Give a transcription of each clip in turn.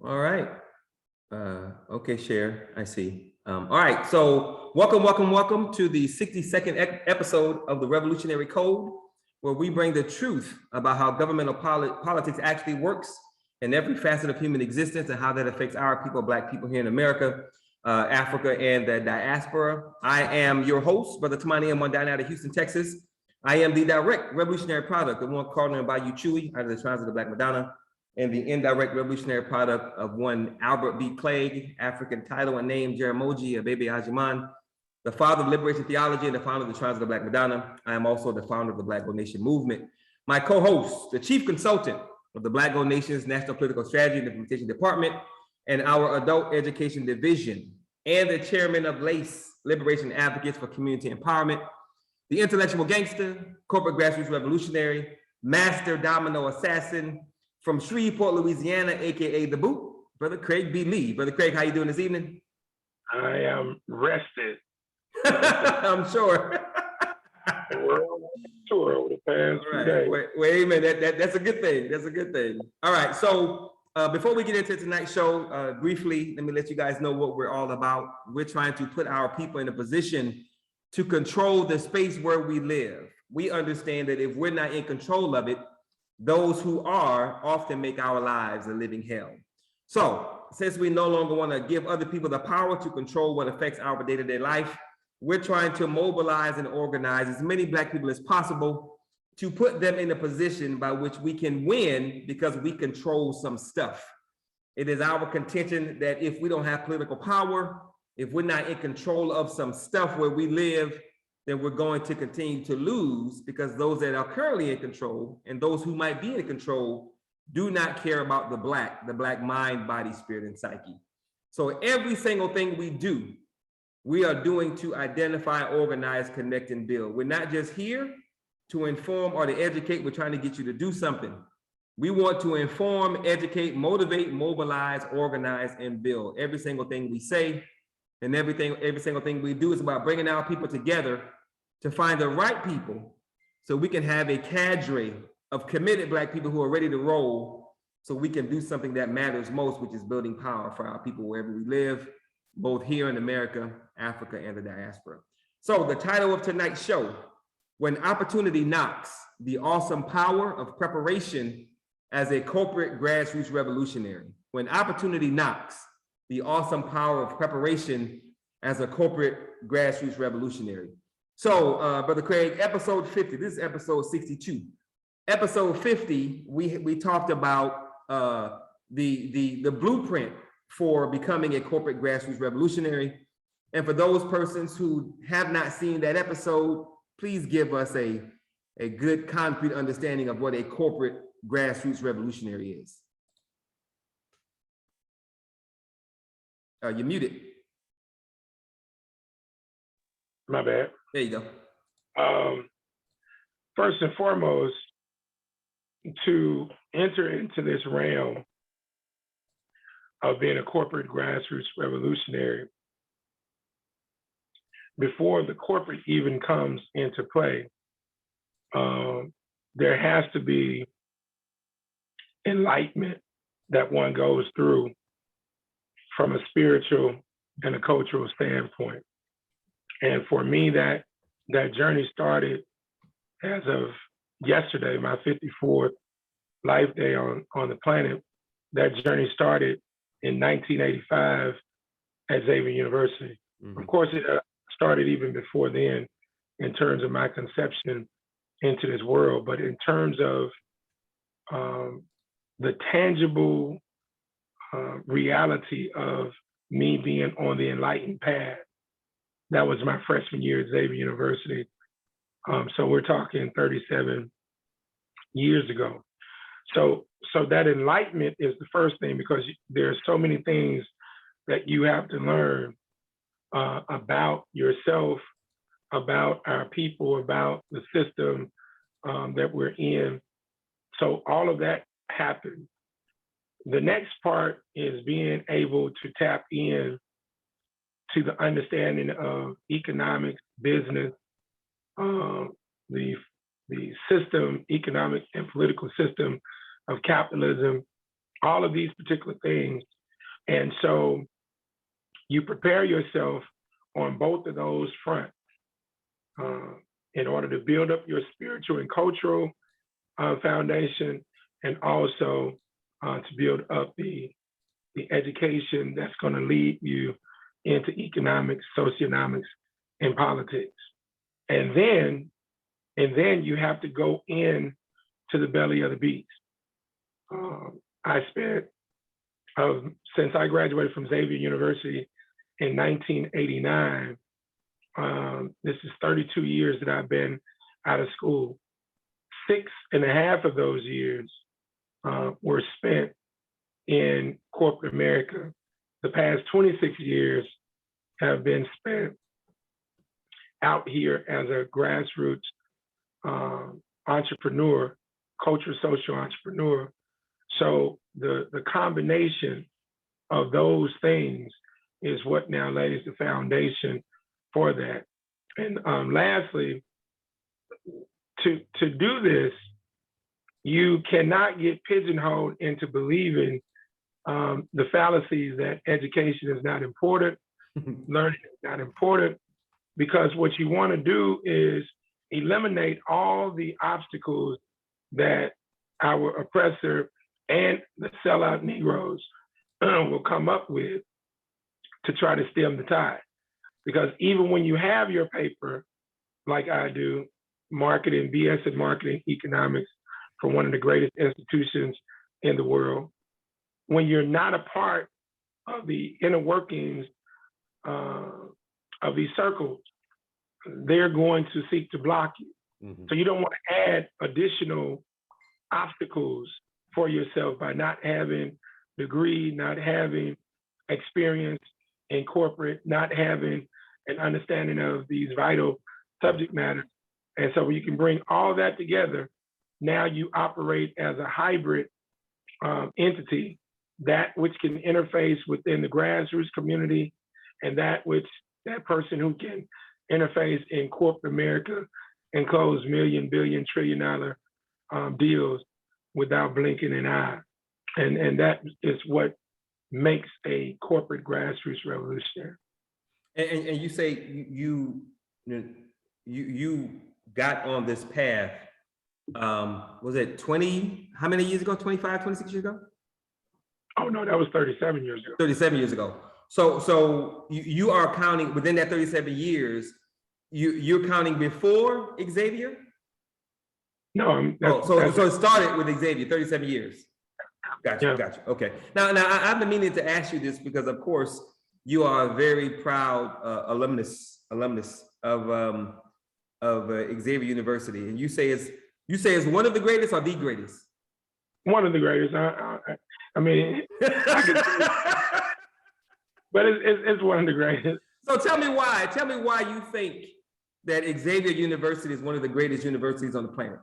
All right. Okay, share. I see. All right. So welcome to the 62nd episode of the Revolutionary Code, where we bring the truth about how governmental politics actually works in every facet of human existence and how that affects our people, Black people here in America, Africa, and the diaspora. I am your host, Brother Tamani Mondana out of Houston, Texas. I am the direct revolutionary product, the one called by you Chewy out of the Tribes of the Black Madonna, and the indirect revolutionary product of one Albert B. Clegg, African title and name, Jeramogi Abebe Hajiman, the father of liberation theology and the founder of the Tribes of the Black Madonna. I am also the founder of the Black Gold Nation movement. My co-host, the chief consultant of the Black Gold Nation's National Political Strategy and Implementation Department and our Adult Education Division, and the chairman of LACE, Liberation Advocates for Community Empowerment, the intellectual gangster, corporate grassroots revolutionary, master domino assassin, from Shreveport, Louisiana, aka The Boot, Brother Craig B. Lee. Brother Craig, how you doing this evening? I am rested. I'm sure. We're on tour over the past few days. Wait a minute, that's a good thing. That's a good thing. All right, so before we get into tonight's show, briefly, let me let you guys know what we're all about. We're trying to put our people in a position to control the space where we live. We understand that if we're not in control of it, those who are often make our lives a living hell. So since we no longer want to give other people the power to control what affects our day-to-day life, we're trying to mobilize and organize as many Black people as possible to put them in a position by which we can win because we control some stuff. It is our contention that if we don't have political power, if we're not in control of some stuff where we live, then we're going to continue to lose because those that are currently in control and those who might be in control do not care about the Black mind, body, spirit, and psyche. So every single thing we do, we are doing to identify, organize, connect, and build. We're not just here to inform or to educate. We're trying to get you to do something. We want to inform, educate, motivate, mobilize, organize, and build. Every single thing we say and every single thing we do is about bringing our people together to find the right people so we can have a cadre of committed Black people who are ready to roll so we can do something that matters most, which is building power for our people wherever we live, both here in America, Africa, and the diaspora. So the title of tonight's show, When Opportunity Knocks, the Awesome Power of Preparation as a Corporate Grassroots Revolutionary. When Opportunity Knocks, the Awesome Power of Preparation as a Corporate Grassroots Revolutionary. So, Brother Craig, episode 50, this is episode 62. Episode 50, we talked about the blueprint for becoming a corporate grassroots revolutionary. And for those persons who have not seen that episode, please give us a good concrete understanding of what a corporate grassroots revolutionary is. You're muted. My bad. There you go. First and foremost, to enter into this realm of being a corporate grassroots revolutionary, before the corporate even comes into play, there has to be enlightenment that one goes through from a spiritual and a cultural standpoint. And for me, that journey started as of yesterday, my 54th life day on the planet. That journey started in 1985 at Xavier University. Mm-hmm. Of course, it started even before then in terms of my conception into this world, but in terms of the tangible reality of me being on the enlightened path, that was my freshman year at Xavier University. So we're talking 37 years ago. So that enlightenment is the first thing, because there's so many things that you have to learn about yourself, about our people, about the system that we're in. So all of that happened. The next part is being able to tap in to the understanding of economics, business, the system, economic and political system of capitalism all of these particular things. And so you prepare yourself on both of those fronts in order to build up your spiritual and cultural foundation, and also to build up the education that's going to lead you into economics, socioeconomics, and politics. And then you have to go in to the belly of the beast. I spent, since I graduated from Xavier University in 1989, this is 32 years that I've been out of school. 6.5 of those years were spent in corporate America. The past 26 years have been spent out here as a grassroots entrepreneur, culture social entrepreneur. So the combination of those things is what now lays the foundation for that. And lastly, to do this, you cannot get pigeonholed into believing the fallacies that education is not important, learning is not important, because what you want to do is eliminate all the obstacles that our oppressor and the sellout Negroes will come up with to try to stem the tide. Because even when you have your paper, like I do, marketing, BS in marketing economics for one of the greatest institutions in the world, when you're not a part of the inner workings of these circles, they're going to seek to block you. Mm-hmm. So you don't want to add additional obstacles for yourself by not having degree, not having experience in corporate, not having an understanding of these vital subject matters. And so when you can bring all that together, now you operate as a hybrid entity, that which can interface within the grassroots community, and that person who can interface in corporate America and close million, billion, $trillion deals without blinking an eye. And that is what makes a corporate grassroots revolutionary. And you say you got on this path, was it 20, how many years ago, 25, 26 years ago? Oh no, that was 37 years ago. 37 years ago. So you are counting within that 37 years, you're counting before Xavier? No, so it started with Xavier, 37 years. Gotcha, yeah. Gotcha. Okay. Now I've been meaning to ask you this because, of course, you are a very proud alumnus of Xavier University, and you say it's one of the greatest or the greatest? One of the greatest. I mean, but it's one of the greatest. So tell me why. Tell me why you think that Xavier University is one of the greatest universities on the planet.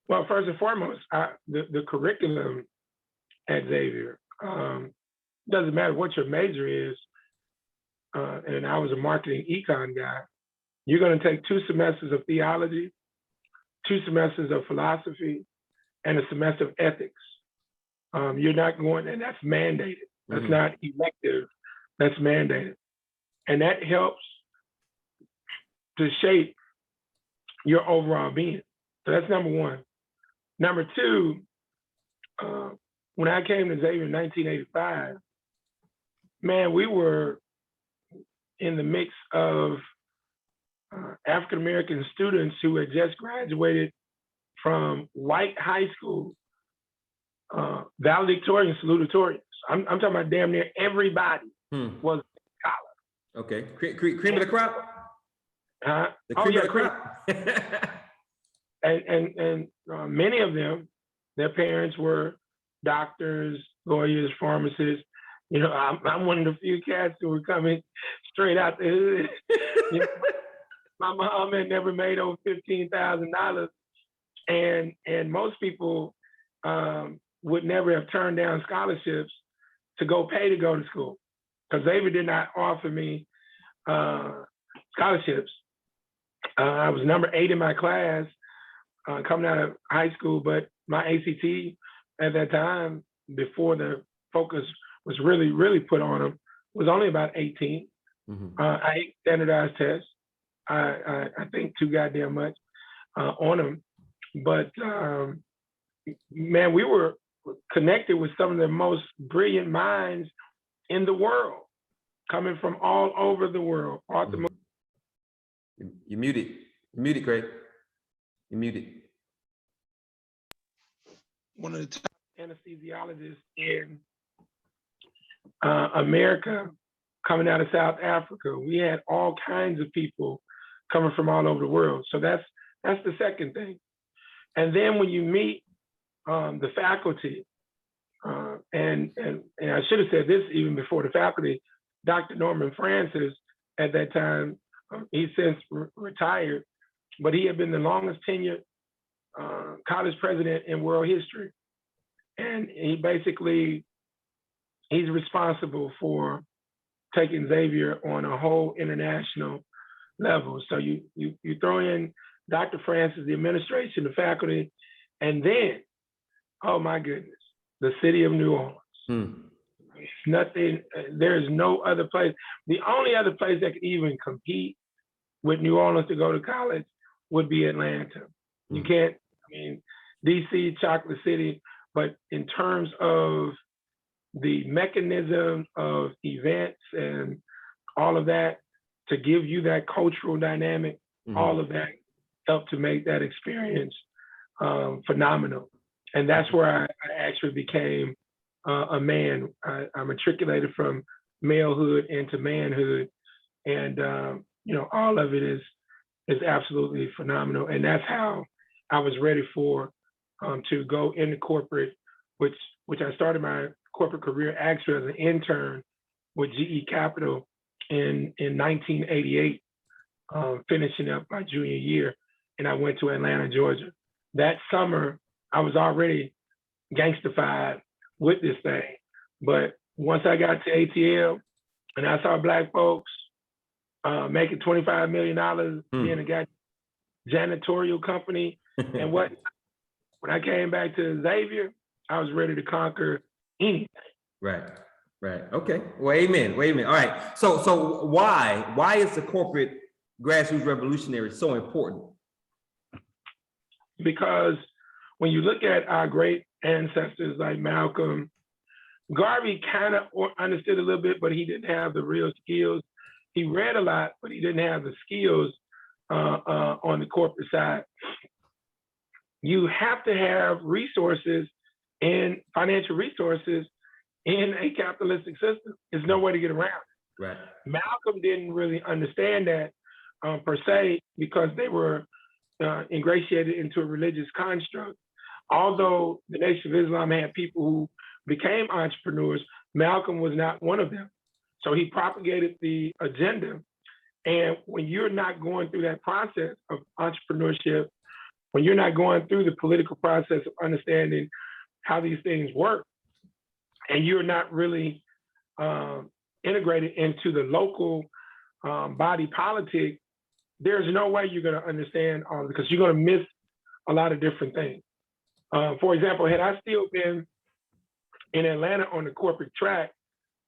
Well, first and foremost, the curriculum at Xavier, doesn't matter what your major is, and I was a marketing econ guy, you're going to take 2 semesters of theology, 2 semesters of philosophy, and a semester of ethics. You're not going, and that's mandated. That's mm-hmm. not elective, that's mandated. And that helps to shape your overall being. So that's number one. Number two, when I came to Xavier in 1985, man, we were in the mix of African-American students who had just graduated from white high school, valedictorian, salutatorians. I'm talking about damn near everybody was college. Okay, cream of the crop? Huh? The cream of the crop. and many of them, their parents were doctors, lawyers, pharmacists. You know, I'm one of the few cats who were coming straight out the hood. You know, my mom had never made over $15,000, and most people would never have turned down scholarships to go pay to go to school, because Xavier did not offer me scholarships. I was number 8 in my class coming out of high school, but my ACT at that time before the focus was really put on them, was only about 18. I hate standardized tests. I think too goddamn much on them. But man, we were connected with some of the most brilliant minds in the world, coming from all over the world. You muted. You muted, Craig. You muted. One of the top anesthesiologists in America, coming out of South Africa. We had all kinds of people coming from all over the world. So that's the second thing. And then when you meet the faculty, and I should have said this even before the faculty, Dr. Norman Francis at that time, he's since retired, but he had been the longest tenured college president in world history. And he's responsible for taking Xavier on a whole international level. So you throw in Dr. Francis, the administration, the faculty, and then, oh my goodness, the city of New Orleans. Nothing, there's no other place. The only other place that could even compete with New Orleans to go to college would be Atlanta. You can't, I mean, DC, Chocolate City, but in terms of the mechanism of events and all of that, to give you that cultural dynamic, all of that helped to make that experience phenomenal. And that's where I actually became a man. I matriculated from malehood into manhood, and all of it is absolutely phenomenal. And that's how I was ready for to go into corporate, which I started my corporate career actually as an intern with GE Capital in 1988, finishing up my junior year, and I went to Atlanta, Georgia. That summer, I was already gangstified with this thing, but once I got to ATL and I saw Black folks making $25 million being a guy janitorial company and what, when I came back to Xavier, I was ready to conquer anything. Right. Okay. Well, amen. All right. So why is the corporate grassroots revolutionary so important? Because when you look at our great ancestors like Malcolm, Garvey kind of understood a little bit, but he didn't have the real skills. He read a lot, but he didn't have the skills on the corporate side. You have to have resources and financial resources in a capitalistic system. There's no way to get around it. Right. Malcolm didn't really understand that per se, because they were ingratiated into a religious construct. Although the Nation of Islam had people who became entrepreneurs, Malcolm was not one of them. So he propagated the agenda. And when you're not going through that process of entrepreneurship, when you're not going through the political process of understanding how these things work, and you're not really integrated into the local body politic, there's no way you're going to understand all of it, because you're going to miss a lot of different things. For example, had I still been in Atlanta on the corporate track,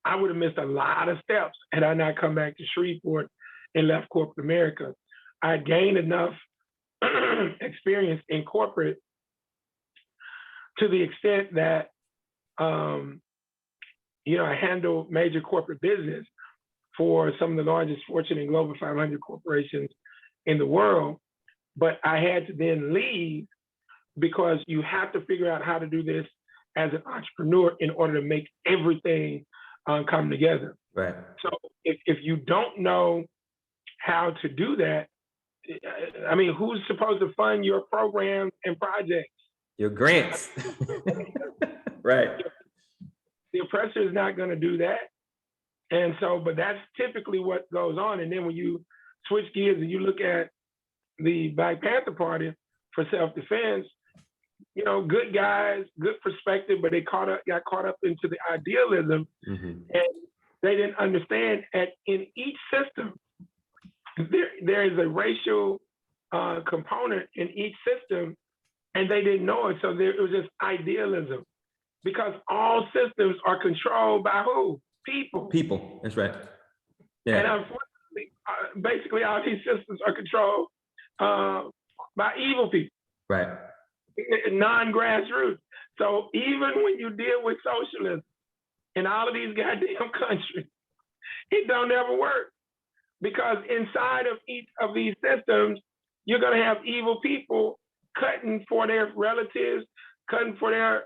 I would have missed a lot of steps had I not come back to Shreveport and left corporate America. I gained enough experience in corporate to the extent that I handled major corporate business for some of the largest Fortune and Global 500 corporations in the world. But I had to then leave, because you have to figure out how to do this as an entrepreneur in order to make everything come together. Right. So if you don't know how to do that, I mean, who's supposed to fund your programs and projects? Your grants. Right. The oppressor is not going to do that. And so, but that's typically what goes on. And then when you switch gears and you look at the Black Panther Party for self-defense, good guys, good perspective, but they got caught up into the idealism, and they didn't understand that in each system, there is a racial component in each system, and they didn't know it. So it was just idealism. because all systems are controlled by who? People. People, that's right. And Yeah, unfortunately, basically all these systems are controlled by evil people, right. non-grassroots. So even when you deal with socialism in all of these goddamn countries, it don't ever work, because inside of each of these systems, you're gonna have evil people cutting for their relatives, cutting for their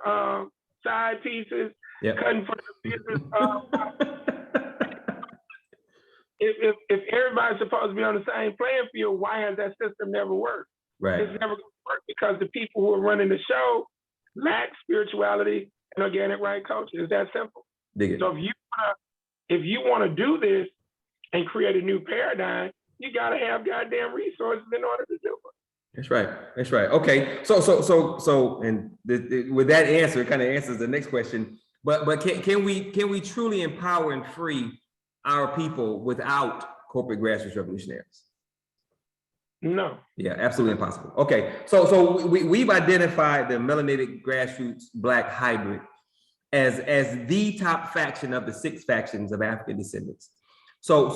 side pieces, Yep. cutting for their business. If everybody's supposed to be on the same playing field, why has that system never worked? Right. It's never going to work because the people who are running the show lack spirituality and organic right culture. It's that simple. Dig it. So if you want to do this and create a new paradigm, you got to have goddamn resources in order to do it. That's right. That's right. Okay. So, and with that answer, it kind of answers the next question. But can we truly empower and free our people without corporate grassroots revolutionaries? No. Yeah, absolutely impossible. Okay. So we've identified the melanated grassroots Black hybrid as the top faction of the 6 factions of African descendants. So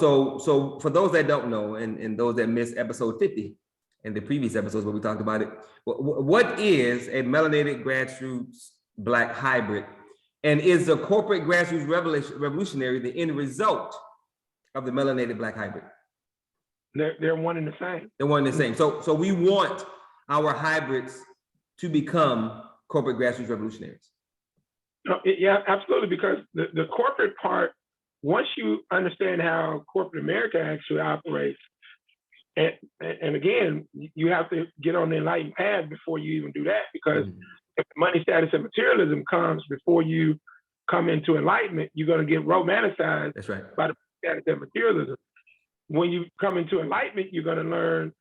for those that don't know, and those that missed episode 50 and the previous episodes where we talked about it, what is a melanated grassroots Black hybrid? And is the corporate grassroots revolutionary the end result of the melanated Black hybrid? They're one and the same. They're one and the same. So we want our hybrids to become corporate grassroots revolutionaries. No, yeah, absolutely. Because the corporate part, once you understand how corporate America actually operates, and again, you have to get on the enlightened path before you even do that, because if money, status, and materialism comes before you come into enlightenment, you're going to get romanticized. That's right. By the status and materialism. When you come into enlightenment, you're going to learn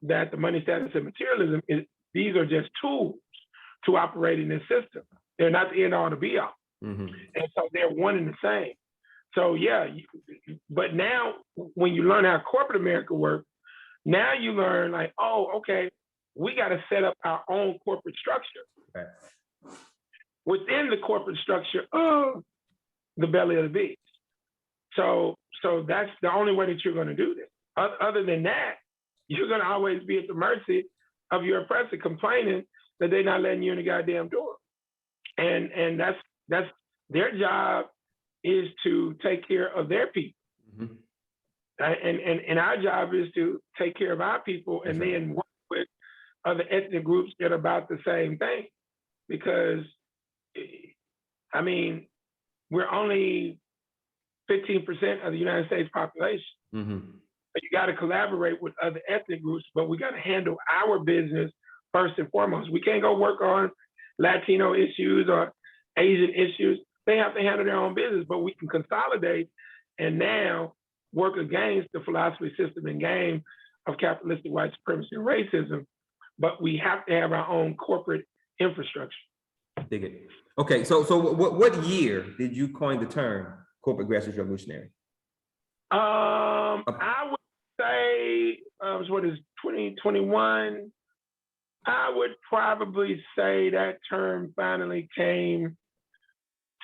that the money, status, and materialism these are just tools to operate in this system. They're not the end all to be all. And so they're one and the same. So yeah, but now when you learn how corporate America works, now you learn like, oh, okay, we got to set up our own corporate structure. Right. Within the corporate structure of the belly of the beast. So that's the only way that you're going to do this. Other than that, you're going to always be at the mercy of your oppressor, complaining that they're not letting you in the goddamn door. And that's their job, is to take care of their people. And our job is to take care of our people, and then work with other ethnic groups that are about the same thing. Because, I mean, we're only 15% of the United States population. But you got to collaborate with other ethnic groups, but we got to handle our business first and foremost. We can't go work on Latino issues or Asian issues. They have to handle their own business, but we can consolidate and now work against the philosophy, system, and game of capitalistic white supremacy and racism. But we have to have our own corporate infrastructure. Dig it. Okay, so what year did you coin the term corporate grassroots revolutionary? I would say, what is 2021? I would probably say that term finally came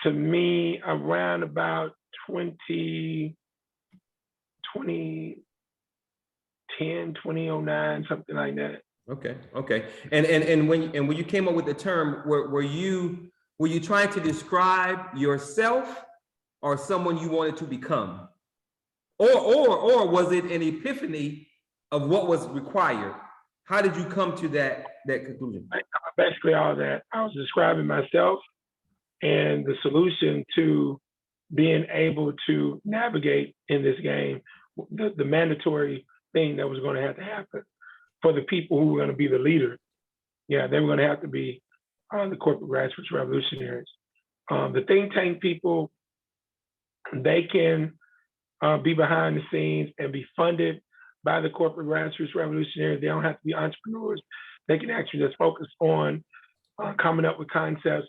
to me around about 2010, 2009, something like that. Okay. And when you came up with the term, were you trying to describe yourself or someone you wanted to become? Or was it an epiphany of what was required? How did you come to that conclusion? Basically all that. I was describing myself and the solution to being able to navigate in this game, the mandatory thing that was going to have to happen for the people who were going to be the leaders. Yeah, they were going to have to be the corporate grassroots revolutionaries. The think tank people, they can be behind the scenes and be funded by the corporate grassroots revolutionaries. They don't have to be entrepreneurs. They can actually just focus on coming up with concepts.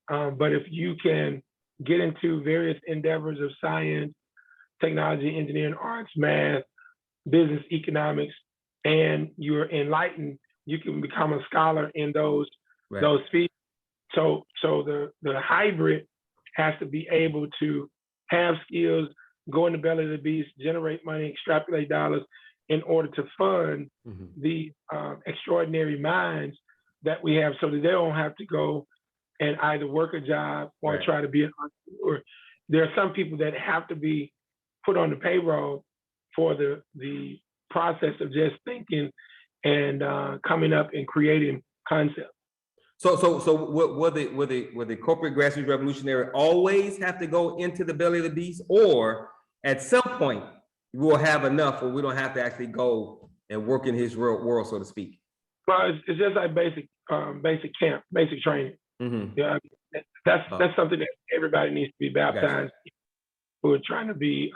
But if you can get into various endeavors of science, technology, engineering, arts, math, business, economics, and you're enlightened, you can become a scholar in those fields. So So the hybrid has to be able to have skills, go in the belly of the beast, generate money, extrapolate dollars in order to fund the extraordinary minds that we have, so that they don't have to go and either work a job or try to be an entrepreneur. There are some people that have to be put on the payroll for the process of just thinking and coming up and creating concepts. So will the corporate grassroots revolutionary always have to go into the belly of the beast, or at some point we'll have enough where we don't have to actually go and work in his real world, so to speak? Well, it's just like basic camp, basic training. Yeah, that's something that everybody needs to be baptized who are trying to be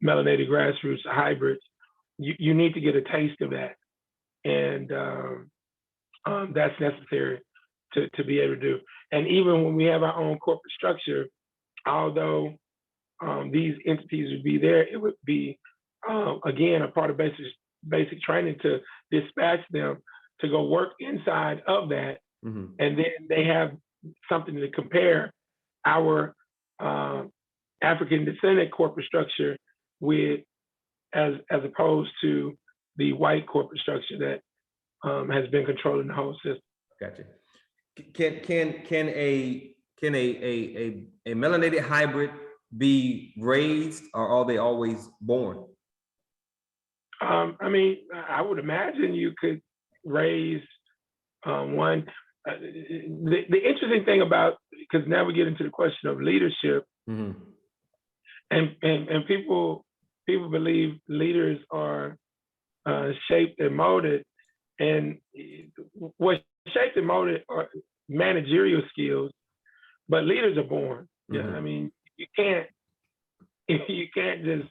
melanated grassroots hybrids. You need to get a taste of that, and that's necessary to be able to do. And even when we have our own corporate structure, although these entities would be there, it would be again a part of basic training to dispatch them to go work inside of that, and then they have something to compare our African descendant corporate structure with, as opposed to the white corporate structure that has been controlling the whole system. Gotcha. Can a melanated hybrid be raised, or are they always born? I mean, I would imagine you could raise one. The interesting thing about, because now we get into the question of leadership, and people believe leaders are shaped and molded, and what shaped and molded are managerial skills, but leaders are born. Yeah, I mean, you can't just,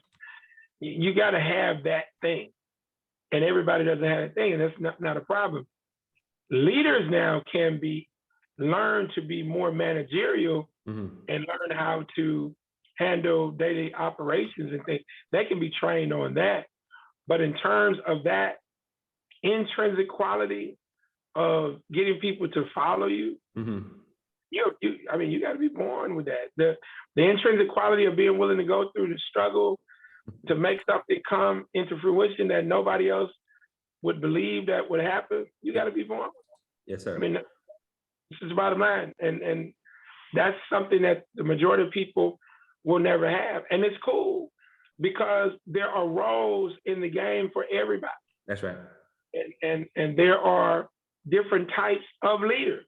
you got to have that thing, and everybody doesn't have that thing, and that's not a problem. Leaders now can learn to be more managerial and learn how to handle daily operations and things. They can be trained on that. But in terms of that intrinsic quality of getting people to follow you, I mean, you got to be born with that. The intrinsic quality of being willing to go through the struggle to make something come into fruition that nobody else would believe that would happen, you got to be born with it. Yes, sir. I mean, this is the bottom line. And that's something that the majority of people will never have. And it's cool because there are roles in the game for everybody. That's right. And there are different types of leaders.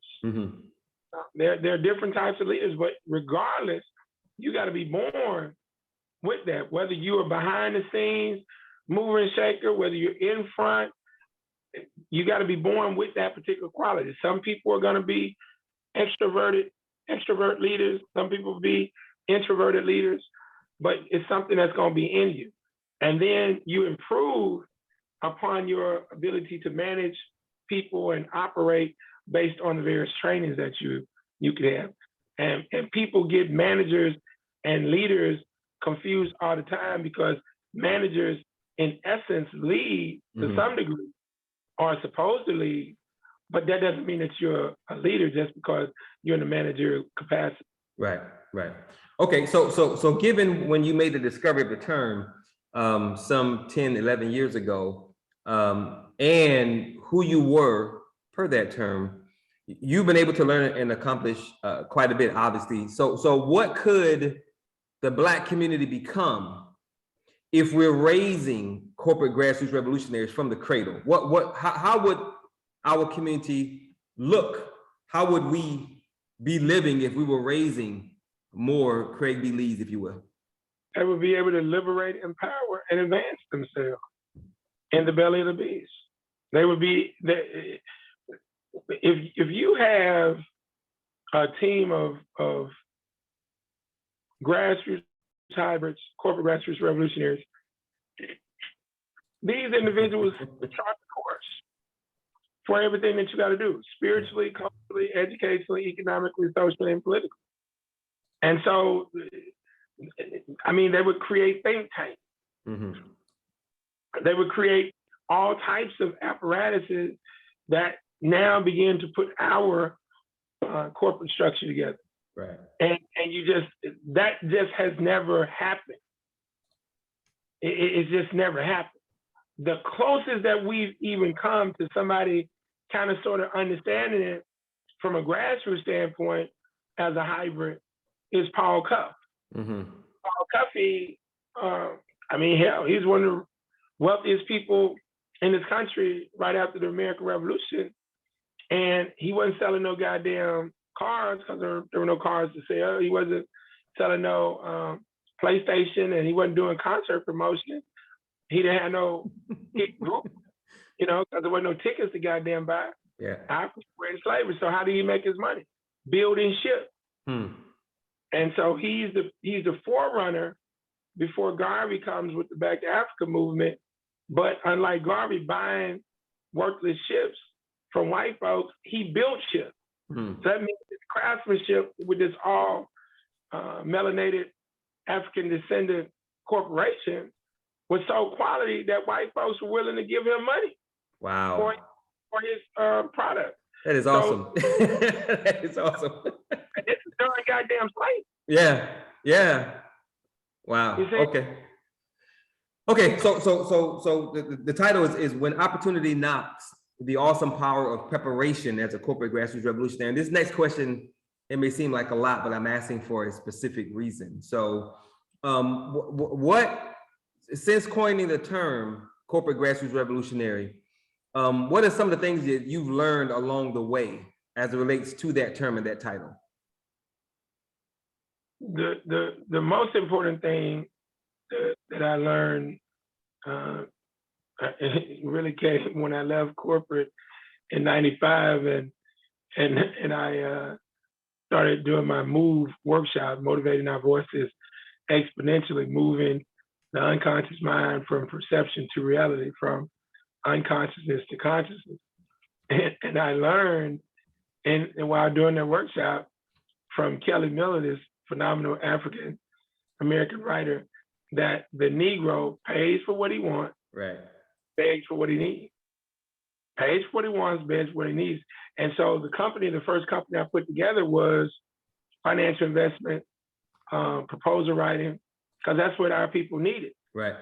There are different types of leaders, but regardless, you got to be born with that, whether you are behind the scenes, mover and shaker, whether you're in front, you got to be born with that particular quality. Some people are going to be extrovert leaders. Some people will be introverted leaders, but it's something that's going to be in you. And then you improve upon your ability to manage people and operate based on the various trainings that you could have. And people get managers and leaders confused all the time, because managers in essence lead to some degree, or are supposed to lead, but that doesn't mean that you're a leader just because you're in a managerial capacity. Right. Okay, so given when you made the discovery of the term some 10, 11 years ago, and who you were per that term, you've been able to learn and accomplish quite a bit, obviously. So what could the Black community become if we're raising corporate grassroots revolutionaries from the cradle? How would our community look? How would we be living if we were raising more Craig B. Lees, if you will? They would be able to liberate, empower, and advance themselves in the belly of the beast. They would be, if you have a team of grassroots hybrids, corporate grassroots revolutionaries, these individuals chart the course for everything that you got to do, spiritually, culturally, educationally, economically, socially, and politically. And so, I mean, they would create think tanks. They would create all types of apparatuses that now begin to put our corporate structure together. Right. And that just has never happened. It's just never happened. The closest that we've even come to somebody kind of sort of understanding it from a grassroots standpoint as a hybrid is Paul Cuff. Mm-hmm. Paul Cuffey, I mean, hell, he's one of the wealthiest people in this country right after the American Revolution. And he wasn't selling no goddamn cars because there were no cars to sell. He wasn't selling no PlayStation, and he wasn't doing concert promotion. He didn't have no hit group, you know, because there wasn't no tickets to goddamn buy. Yeah. Africans were in slavery. So how did he make his money? Building ships. And so he's the forerunner before Garvey comes with the Back to Africa movement. But unlike Garvey buying worthless ships from white folks, he built ships. So that means his craftsmanship with this all melanated African descendant corporation was so quality that white folks were willing to give him money. Wow. For his product. That is awesome. That is awesome. And this is during goddamn slavery. Yeah. Yeah. Wow. Okay. Okay. So the title is When Opportunity Knocks, the Awesome Power of Preparation as a Corporate Grassroots Revolutionary. And this next question, it may seem like a lot, but I'm asking for a specific reason. So what, since coining the term Corporate Grassroots Revolutionary, what are some of the things that you've learned along the way as it relates to that term and that title? The most important thing that I learned it really came when I left corporate in '95, and I started doing my MOVE workshop, Motivating Our Voices Exponentially, moving the unconscious mind from perception to reality, from unconsciousness to consciousness. And I learned, and while doing that workshop, from Kelly Miller, this phenomenal African American writer, that the Negro pays for what he wants, right, begs for what he needs. Pays for what he wants, begs for what he needs. And so the first company I put together was financial investment, proposal writing, because that's what our people needed. Right.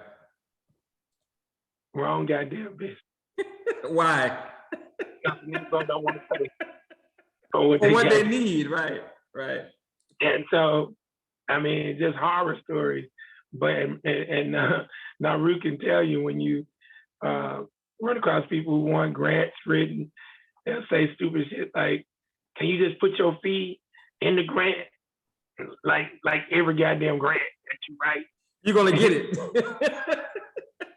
Wrong goddamn business. Why? Negro don't want to pay for what they need, right, right. And so, I mean, just horror stories. But Naru can tell you when you run across people who want grants written, they'll say stupid shit like, "Can you just put your fee in the grant?" Like every goddamn grant that you write, you're gonna get it.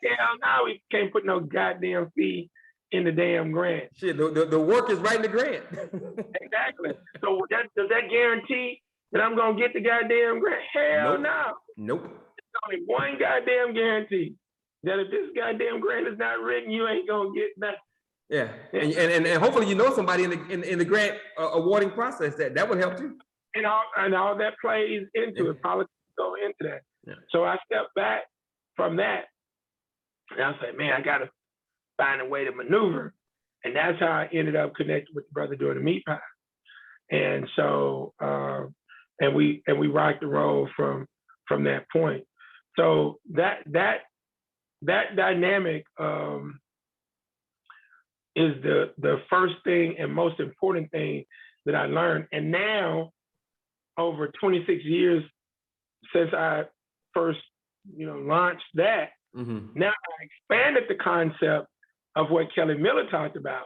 Hell no, we can't put no goddamn fee in the damn grant. Shit, the work is right in the grant. Exactly. So does that guarantee that I'm gonna get the goddamn grant? Hell no. Nope. There's only one goddamn guarantee, that if this goddamn grant is not written, you ain't gonna get nothing. Yeah, and hopefully you know somebody in the grant awarding process that would help you. And all that plays into it. Politics go into that. Yeah. So I stepped back from that, and I said, man, I gotta find a way to maneuver, and that's how I ended up connecting with the brother doing the meat pie. And so, and we rocked the roll from that point. So that dynamic is the first thing and most important thing that I learned. And now, over 26 years since I first, launched that, now I expanded the concept of what Kelly Miller talked about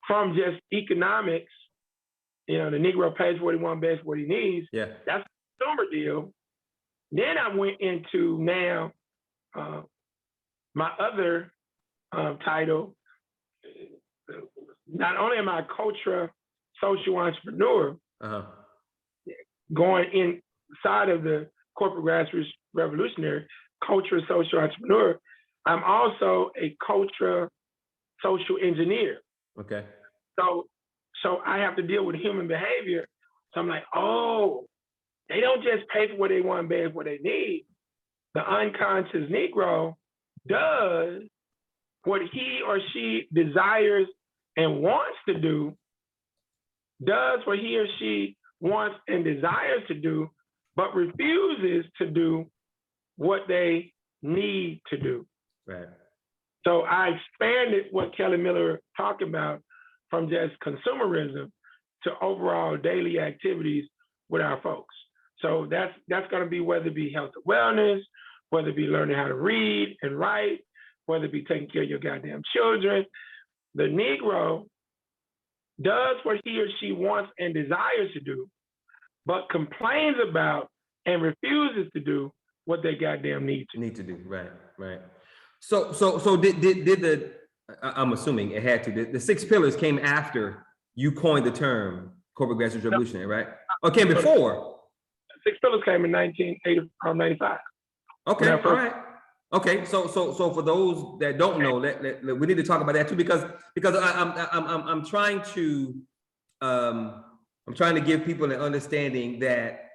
from just economics. The Negro pays what he wants, begs what he needs. Yeah, that's a consumer deal. Then I went into now my other title. Not only am I a cultural social entrepreneur, going inside of the corporate grassroots revolutionary, cultural social entrepreneur, I'm also a cultural social engineer. Okay. So I have to deal with human behavior. So I'm like, oh, they don't just pay for what they want, beg for what they need. The unconscious Negro does what he or she desires and wants to do, does what he or she wants and desires to do, but refuses to do what they need to do. Right. So I expanded what Kelly Miller talked about from just consumerism to overall daily activities with our folks. So that's going to be whether it be health and wellness, whether it be learning how to read and write, whether it be taking care of your goddamn children. The Negro does what he or she wants and desires to do, but complains about and refuses to do what they goddamn need to do. Right. So did the, I'm assuming it had to, the 6 pillars came after you coined the term corporate grassroots revolutionary, right? Or came before? 6 pillars came in 1995. Okay, all right. Okay, so for those that don't know, we need to talk about that too, because I'm trying to give people an understanding that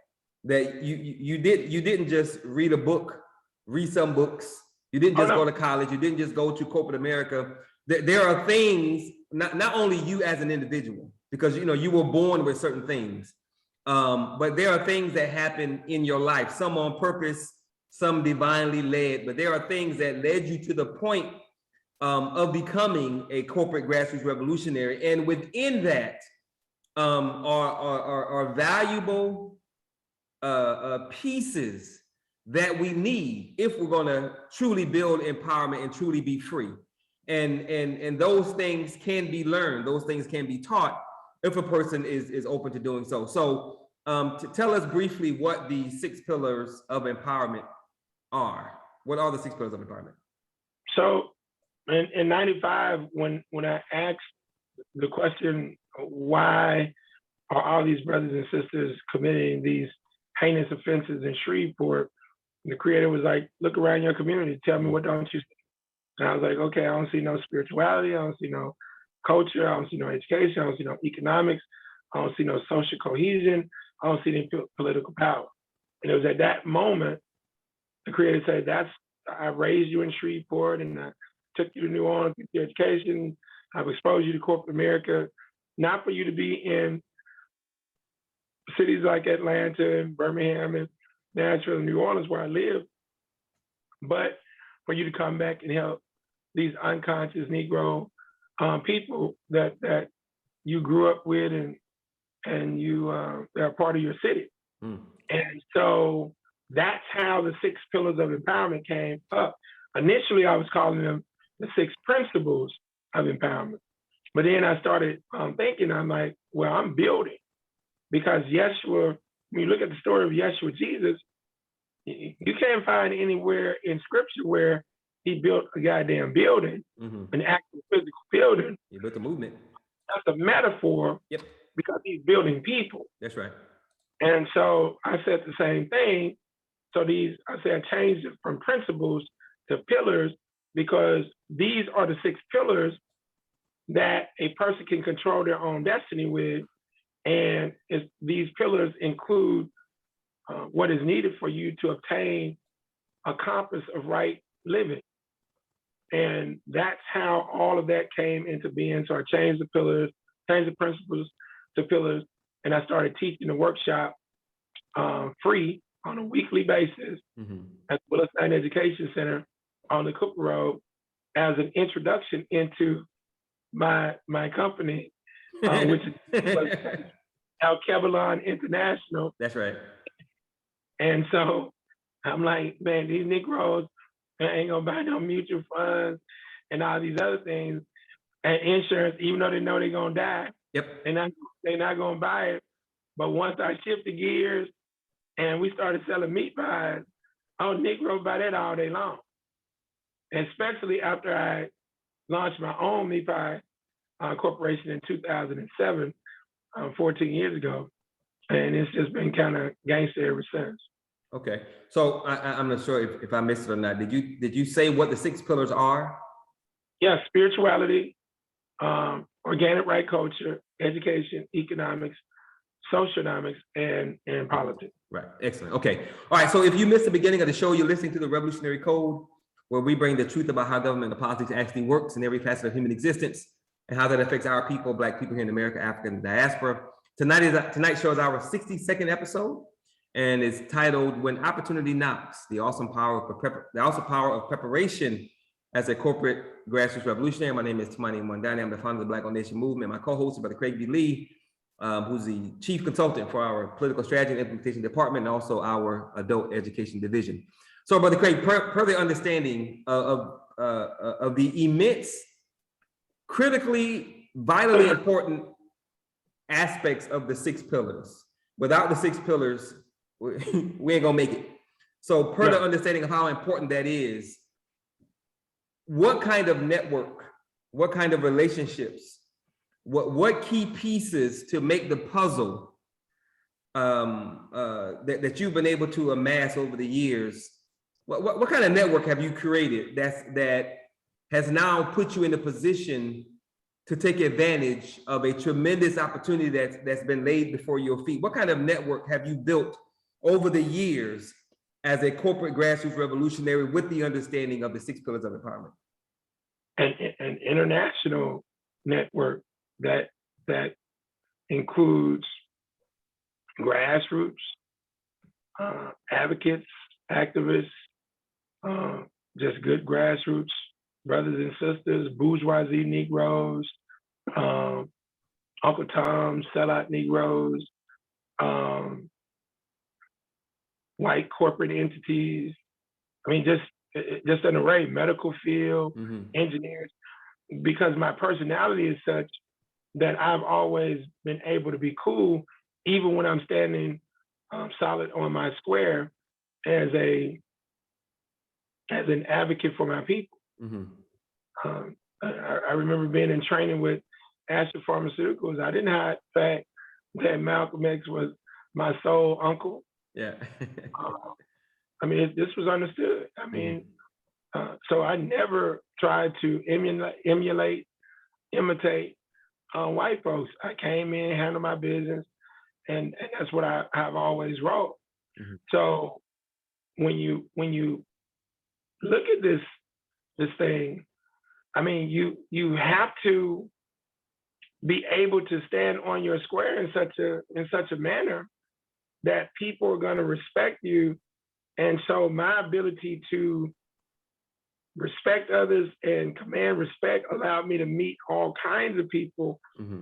you didn't just read a book, read some books. You didn't just go to college. You didn't just go to corporate America. There are things, not only you as an individual, because you were born with certain things, but there are things that happen in your life, some on purpose, some divinely led, but there are things that led you to the point of becoming a corporate grassroots revolutionary. And within that are valuable pieces that we need if we're going to truly build empowerment and truly be free. And those things can be learned. Those things can be taught if a person is open to doing so. So to tell us briefly what the 6 pillars of empowerment are. What are the 6 pillars of empowerment? So in 95, when I asked the question, why are all these brothers and sisters committing these heinous offenses in Shreveport? And the creator was like, look around your community, tell me what don't you see? And I was like, okay, I don't see no spirituality, I don't see no culture, I don't see no education, I don't see no economics, I don't see no social cohesion, I don't see any political power. And it was at that moment, the creator said, I raised you in Shreveport and I took you to New Orleans with your education, I've exposed you to corporate America, not for you to be in cities like Atlanta and Birmingham and Nashville and New Orleans where I live, but for you to come back and help these unconscious Negro people that you grew up with and you they're part of your city. And so that's how the 6 pillars of empowerment came up. Initially, I was calling them the 6 principles of empowerment. But then I started thinking, I'm like, well, I'm building. Because Yeshua, when you look at the story of Yeshua, Jesus, you can't find anywhere in scripture where he built a goddamn building, an actual physical building. He built a movement. That's a metaphor. Yep. Because he's building people. That's right. And so I said the same thing. So I changed it from principles to pillars because these are the 6 pillars that a person can control their own destiny with. And these pillars include what is needed for you to obtain a compass of right living. And that's how all of that came into being. So I changed the pillars, changed the principles to pillars, and I started teaching the workshop free on a weekly basis at the Willis-Knighton Education Center on the Cooper Road as an introduction into my company, which is Al-Kebalon International. That's right. And so I'm like, man, these Negroes ain't gonna buy no mutual funds and all these other things and insurance, even though they know they're gonna die. Yep. They're not gonna buy it. But once I shifted gears and we started selling meat pies, Negro buy that all day long. And especially after I launched my own meat pie corporation in 2007, 14 years ago. And it's just been kind of gangster ever since. Okay, so I'm not sure if I missed it or not. Did you say what the 6 pillars are? Yeah, spirituality, organic right culture, education, economics, socioeconomics, and politics. Right, excellent. Okay, all right. So if you missed the beginning of the show, you're listening to the Revolutionary Code, where we bring the truth about how government and politics actually works in every facet of human existence. and how that affects our people, Black people here in America, African diaspora. Tonight's show is our 62nd episode, and it's titled "When Opportunity Knocks: The Awesome Power of Preparation as a Corporate Grassroots Revolutionary." My name is Tamani Mwandani. I'm the founder of the Black Owned Nation Movement. My co-host is Brother Craig B. Lee, who's the chief consultant for our political strategy and implementation department, and also our adult education division. So, Brother Craig, per the understanding of the immense, critically, vitally important aspects of the 6 pillars. Without the 6 pillars, we ain't gonna make it. So per the understanding of how important that is, what kind of network, what kind of relationships, what key pieces to make the puzzle that you've been able to amass over the years, what kind of network have you created that has now put you in a position to take advantage of a tremendous opportunity that's been laid before your feet? What kind of network have you built over the years as a corporate grassroots revolutionary with the understanding of the 6 pillars of empowerment? An international network that includes grassroots, advocates, activists, just good grassroots brothers and sisters, bourgeoisie Negroes, Uncle Tom, sellout Negroes, white corporate entities. I mean, just an array, medical field, engineers, because my personality is such that I've always been able to be cool, even when I'm standing solid on my square as an advocate for my people. I remember being in training with Asher Pharmaceuticals. I didn't hide the fact that Malcolm X was my soul uncle. Yeah. I mean, this was understood. I mean, so I never tried to imitate white folks. I came in, handled my business, and that's what I've always wrote. So when you look at this thing, I mean, you have to be able to stand on your square in such a manner that people are going to respect you. And so my ability to respect others and command respect allowed me to meet all kinds of people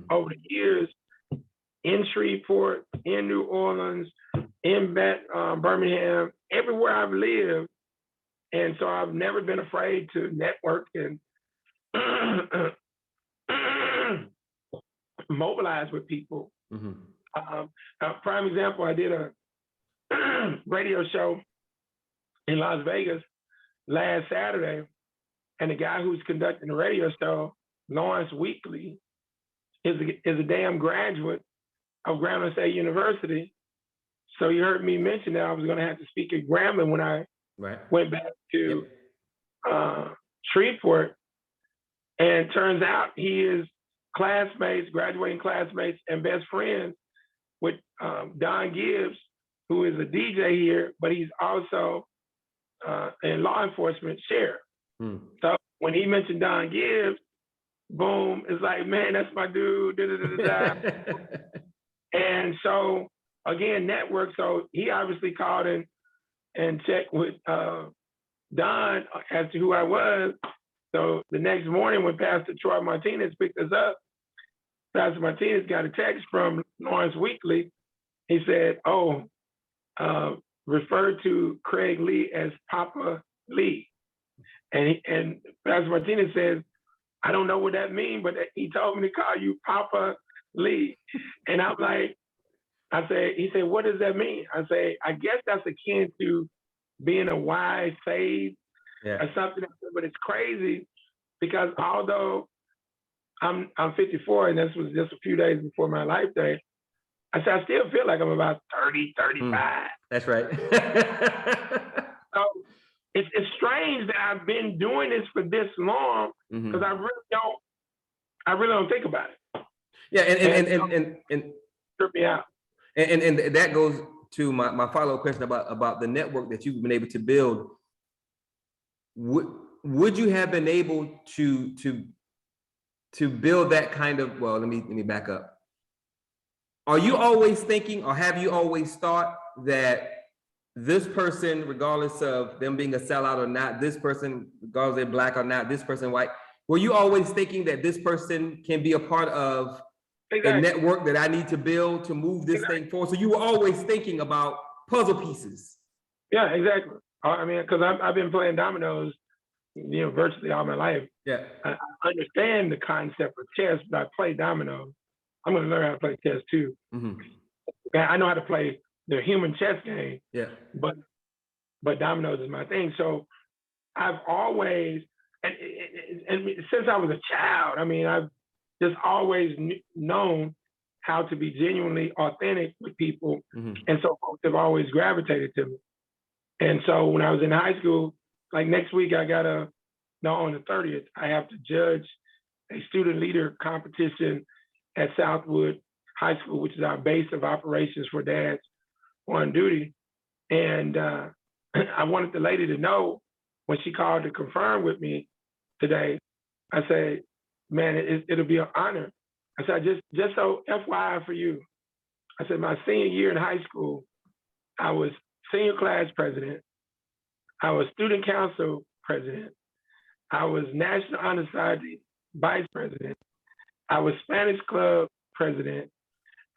over the years in Shreveport, in New Orleans, in Birmingham, everywhere I've lived. And so I've never been afraid to network and mobilize with people. A prime example, I did a radio show in Las Vegas last Saturday, and the guy who's conducting the radio show, Lawrence Weekly, is a damn graduate of Xavier University. So you heard me mention that I was going to have to speak at Grambling when I went back to Shreveport, and turns out he is graduating classmates, and best friends with Don Gibbs, who is a DJ here, but he's also in law enforcement sheriff. So when he mentioned Don Gibbs, boom, it's like, man, that's my dude. And so again, network. So he obviously called in and checked with Don as to who I was. So the next morning when Pastor Troy Martinez picked us up, Pastor Martinez got a text from Lawrence Weekly. He said, refer to Craig Lee as Papa Lee. And Pastor Martinez says, I don't know what that means, but he told me to call you Papa Lee. And I'm like, he said, what does that mean? I say, I guess that's akin to being a wise sage or something. But it's crazy because although I'm 54 and this was just a few days before my life day, I said, I still feel like I'm about 30, 35. That's right. So it's strange that I've been doing this for this long because I really don't think about it. Yeah, and trip me out. And that goes to my follow-up question about the network that you've been able to build. Would you have been able to to build that kind of, well, let me back up. Are you always thinking, or have you always thought that this person, regardless of them being a sellout or not, this person, regardless if they're Black or not, this person white, were you always thinking that this person can be a part of the network that I need to build to move this thing forward? So you were always thinking about puzzle pieces. Yeah, exactly. I mean, because I've been playing dominoes, virtually all my life. Yeah. I understand the concept of chess, but I play dominoes. I'm going to learn how to play chess too. Mm-hmm. I know how to play the human chess game. Yeah. But dominoes is my thing. So I've always, and since I was a child, I mean, I've just always known how to be genuinely authentic with people. Mm-hmm. And so folks have always gravitated to me. And so when I was in high school, like next week, on the 30th, I have to judge a student leader competition at Southwood High School, which is our base of operations for dads on duty. And I wanted the lady to know when she called to confirm with me today. I said, man, it'll be an honor. I said, just so FYI for you, I said, my senior year in high school, I was senior class president. I was student council president. I was National Honor Society vice president. I was Spanish club president.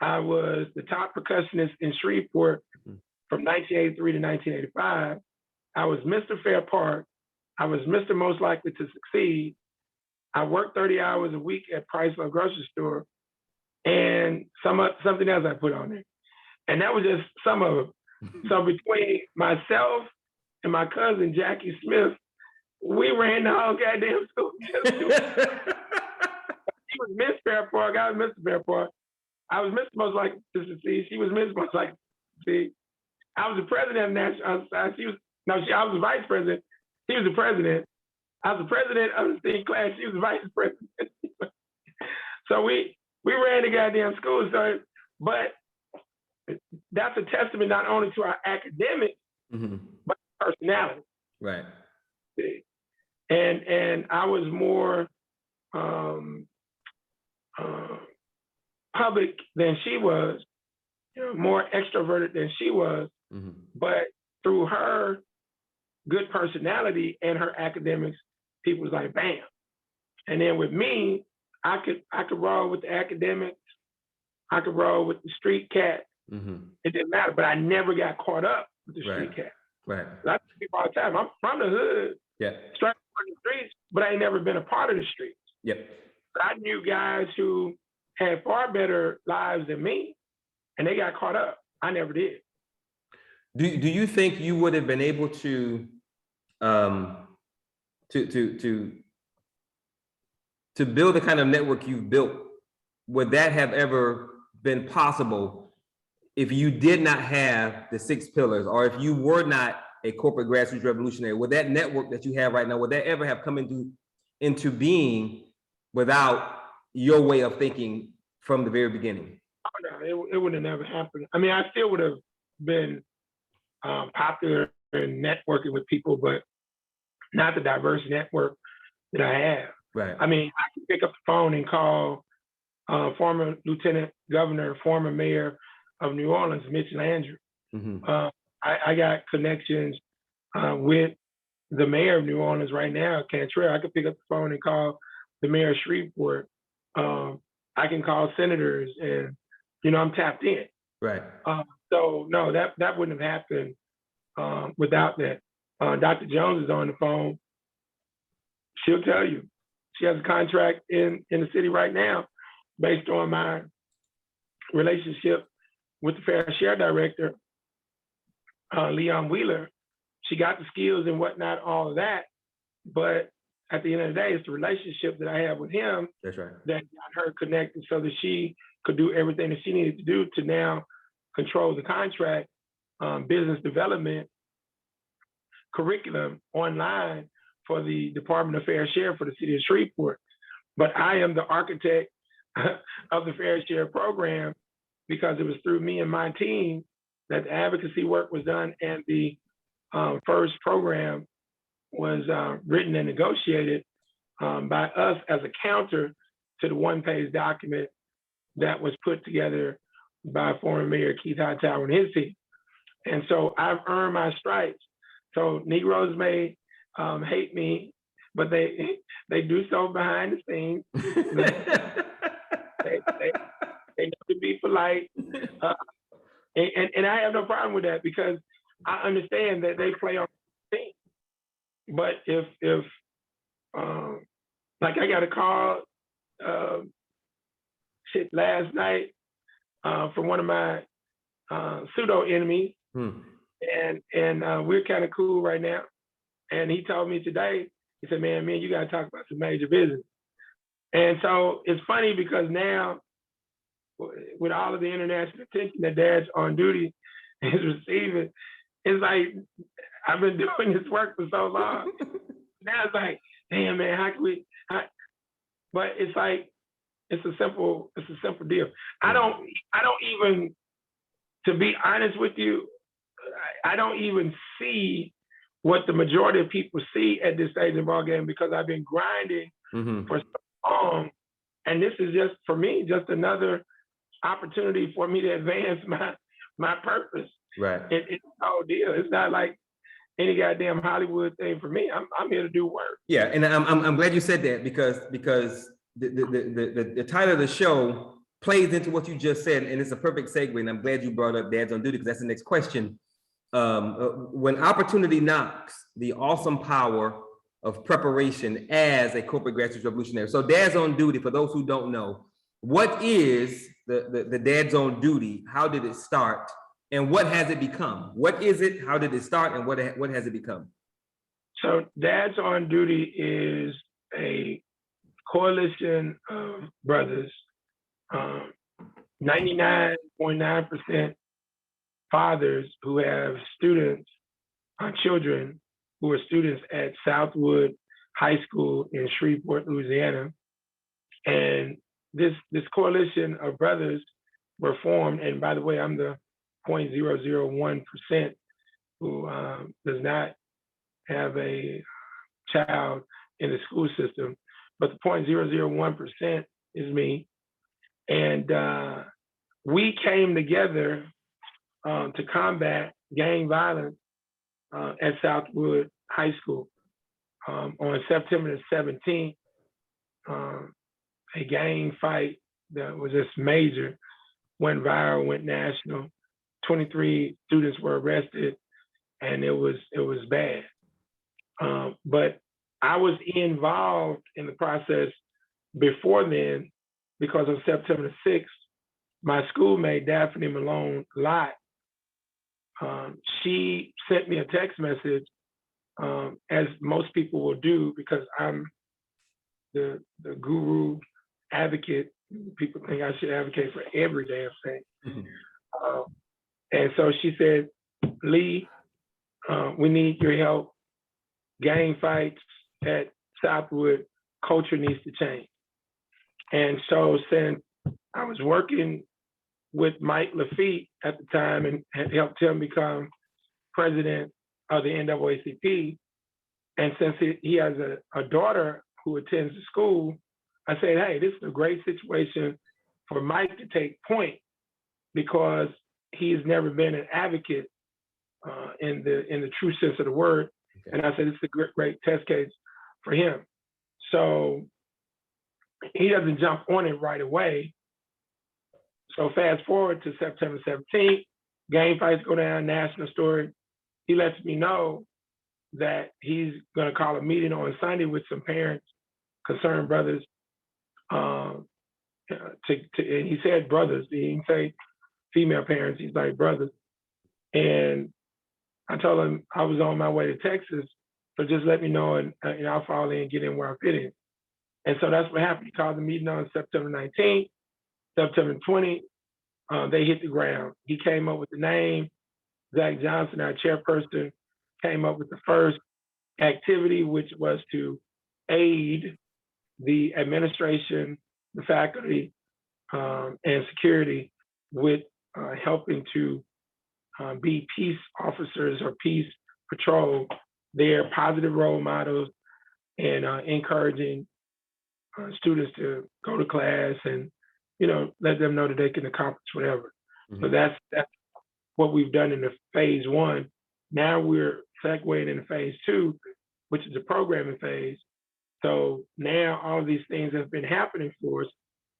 I was the top percussionist in Shreveport from 1983 to 1985. I was Mr. Fair Park. I was Mr. Most Likely to Succeed. I worked 30 hours a week at Chrysler grocery store, and something else I put on there. And that was just some of them. So between myself and my cousin, Jackie Smith, we ran the whole goddamn school. She was Miss Fair Park. I was Mr. Fair Park. I was Mr. Most Likely to Succeed. She was Miss Most Likely to Succeed. I was the president of the National Honor Society. I was the vice president. He was the president. I was the president of the senior class. She was the vice president. So we ran the goddamn school. So, but that's a testament not only to our academics, mm-hmm. but personality. Right. And I was more public than she was, more extroverted than she was. Mm-hmm. But through her good personality and her academics, people was like, bam. And then with me, I could roll with the academics. I could roll with the street cat. Mm-hmm. It didn't matter, but I never got caught up with the street cat. Right. I tell people all the time, I'm from the hood. Yeah. Straight from the streets, but I ain't never been a part of the streets. Yep. But I knew guys who had far better lives than me, and they got caught up. I never did. Do you think you would have been able to build the kind of network you've built? Would that have ever been possible if you did not have the 6 pillars, or if you were not a corporate grassroots revolutionary? Would that network that you have right now, would that ever have come into being without your way of thinking from the very beginning? Oh, no, it would have never happened. I mean, I still would have been popular in networking with people, but not the diverse network that I have. Right. I mean, I can pick up the phone and call former lieutenant governor, former mayor of New Orleans, Mitch Landrieu. Mm-hmm. I got connections with the mayor of New Orleans right now, Cantrell. I could pick up the phone and call the mayor of Shreveport. I can call senators, and I'm tapped in. Right. So no, that wouldn't have happened without that. Dr. Jones is on the phone. She'll tell you. She has a contract in the city right now based on my relationship with the Fair Share director, Leon Wheeler. She got the skills and whatnot, all of that. But at the end of the day, it's the relationship that I have with him. That's right. That got her connected so that she could do everything that she needed to do to now control the contract, business development, curriculum online for the Department of Fair Share for the city of Shreveport. But I am the architect of the Fair Share program because it was through me and my team that the advocacy work was done, and the first program was written and negotiated by us as a counter to the one-page document that was put together by former Mayor Keith Hightower and his team. And so I've earned my stripes. So Negroes may hate me, but they do so behind the scenes. They know to be polite. And I have no problem with that because I understand that they play on the team. But if like I got a call last night from one of my pseudo enemies, and we're kind of cool right now. And he told me today, he said, man, you got to talk about some major business. And so it's funny because now, with all of the international attention that Dad's on duty is receiving, it's like, I've been doing this work for so long. Now it's like, damn, man, how can we? But it's like, it's a simple deal. I don't even, to be honest with you, I don't even see what the majority of people see at this stage of the ball game because I've been grinding for so long, and this is just for me just another opportunity for me to advance my purpose. Right. It's a whole deal. It's not like any goddamn Hollywood thing for me. I'm here to do work. Yeah, and I'm glad you said that because the title of the show plays into what you just said, and it's a perfect segue. And I'm glad you brought up Dad's on Duty because that's the next question. When opportunity knocks, the awesome power of preparation as a corporate grassroots revolutionary. So Dad's on Duty, for those who don't know, what is the Dad's on Duty? How did it start? And what has it become? What is it? How did it start? And what has it become? So Dad's on Duty is a coalition of brothers, 99.9% fathers who have students, children who are students at Southwood High School in Shreveport, Louisiana. And this coalition of brothers were formed, and by the way, I'm the 0.001% who does not have a child in the school system, but the 0.001% is me. And we came together to combat gang violence at Southwood High School. On September the 17th, a gang fight that was just major went viral, went national. 23 students were arrested, and it was bad. But I was involved in the process before then because on September the 6th, my schoolmate, Daphne Malone Lott, she sent me a text message, as most people will do, because I'm the guru advocate. People think I should advocate for every damn thing. And so she said, Lee, we need your help. Gang fights at Southwood, culture needs to change. And so since I was working with Mike Lafitte at the time and had helped him become president of the NAACP, and since he has a daughter who attends the school, I said, hey, this is a great situation for Mike to take point because he's never been an advocate in the true sense of the word. Okay. And I said, it's a great test case for him. So he doesn't jump on it right away. So fast forward to September 17th, gang fights go down, national story. He lets me know that he's gonna call a meeting on Sunday with some parents, concerned brothers, and he said brothers, he didn't say female parents, he's like brothers. And I told him I was on my way to Texas, so just let me know and I'll fall in and get in where I fit in. And so that's what happened. He called the meeting on September 19th, September 20th, they hit the ground. He came up with the name. Zach Johnson, our chairperson, came up with the first activity, which was to aid the administration, the faculty, and security with helping to be peace officers or peace patrol. They're positive role models and encouraging students to go to class and, let them know that they can accomplish whatever. So that's what we've done in the phase one. Now we're segueing into phase two, which is the programming phase. So now all of these things have been happening for us.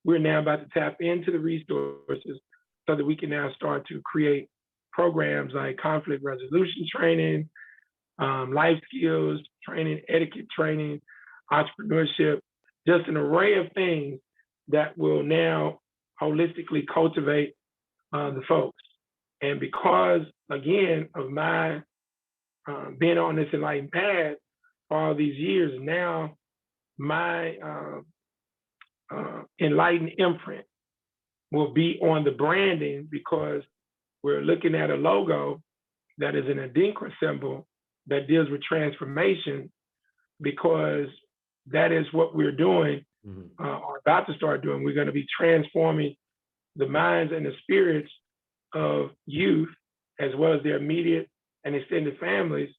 We're now about to tap into the resources so that we can now start to create programs like conflict resolution training, life skills training, etiquette training, entrepreneurship, just an array of things that will now holistically cultivate the folks. And because, again, of my being on this enlightened path for all these years, now my enlightened imprint will be on the branding, because we're looking at a logo that is an Adinkra symbol that deals with transformation, because that is what we're doing or about to start doing. We're going to be transforming the minds and the spirits of youth, as well as their immediate and extended families,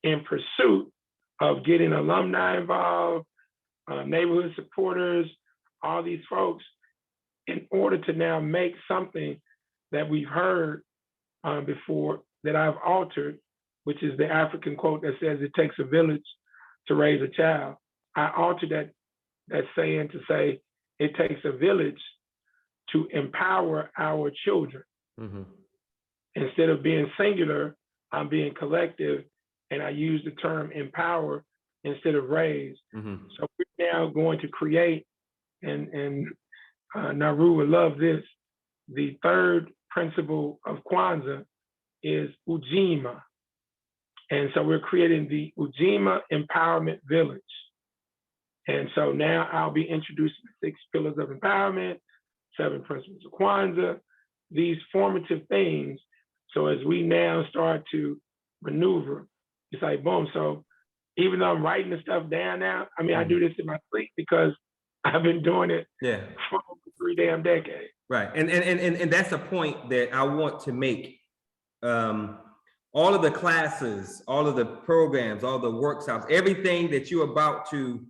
in pursuit of getting alumni involved, neighborhood supporters, all these folks, in order to now make something that we've heard before that I've altered, which is the African quote that says it takes a village to raise a child. I altered that saying to say it takes a village to empower our children. Instead of being singular, I'm being collective, and I use the term empower instead of raise. So we're now going to create, and Naru would love this, the third principle of Kwanzaa is Ujima. And so we're creating the Ujima Empowerment Village. And so now I'll be introducing the 6 pillars of empowerment, 7 principles of Kwanzaa, these formative things. So as we now start to maneuver, it's like, boom. So even though I'm writing the stuff down now, I mean, I do this in my sleep because I've been doing it for 3 damn decades. Right. And that's a point that I want to make. All of the classes, all of the programs, all the workshops, everything that you're about to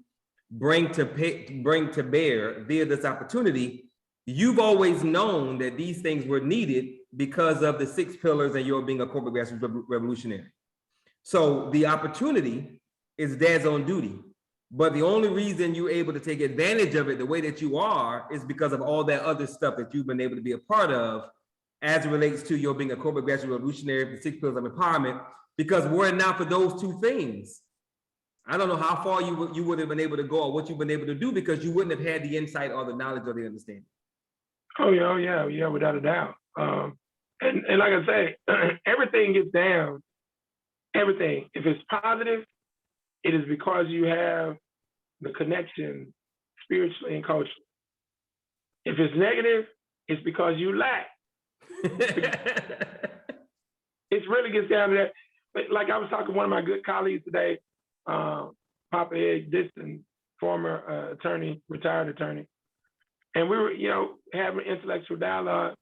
bring to bear via this opportunity, you've always known that these things were needed because of the 6 pillars and your being a corporate grassroots revolutionary. So the opportunity is dad's on duty. But the only reason you're able to take advantage of it the way that you are is because of all that other stuff that you've been able to be a part of as it relates to your being a corporate grassroots revolutionary, the 6 pillars of empowerment, because were it not for those 2 things, I don't know how far you would have been able to go or what you've been able to do, because you wouldn't have had the insight or the knowledge or the understanding. Oh yeah, without a doubt. And like I say, everything gets down, everything. If it's positive, it is because you have the connection spiritually and culturally. If it's negative, it's because you lack. It really gets down to that. But like I was talking to one of my good colleagues today, Papa Ed Diston, former attorney, retired attorney. And we were, having intellectual dialogue.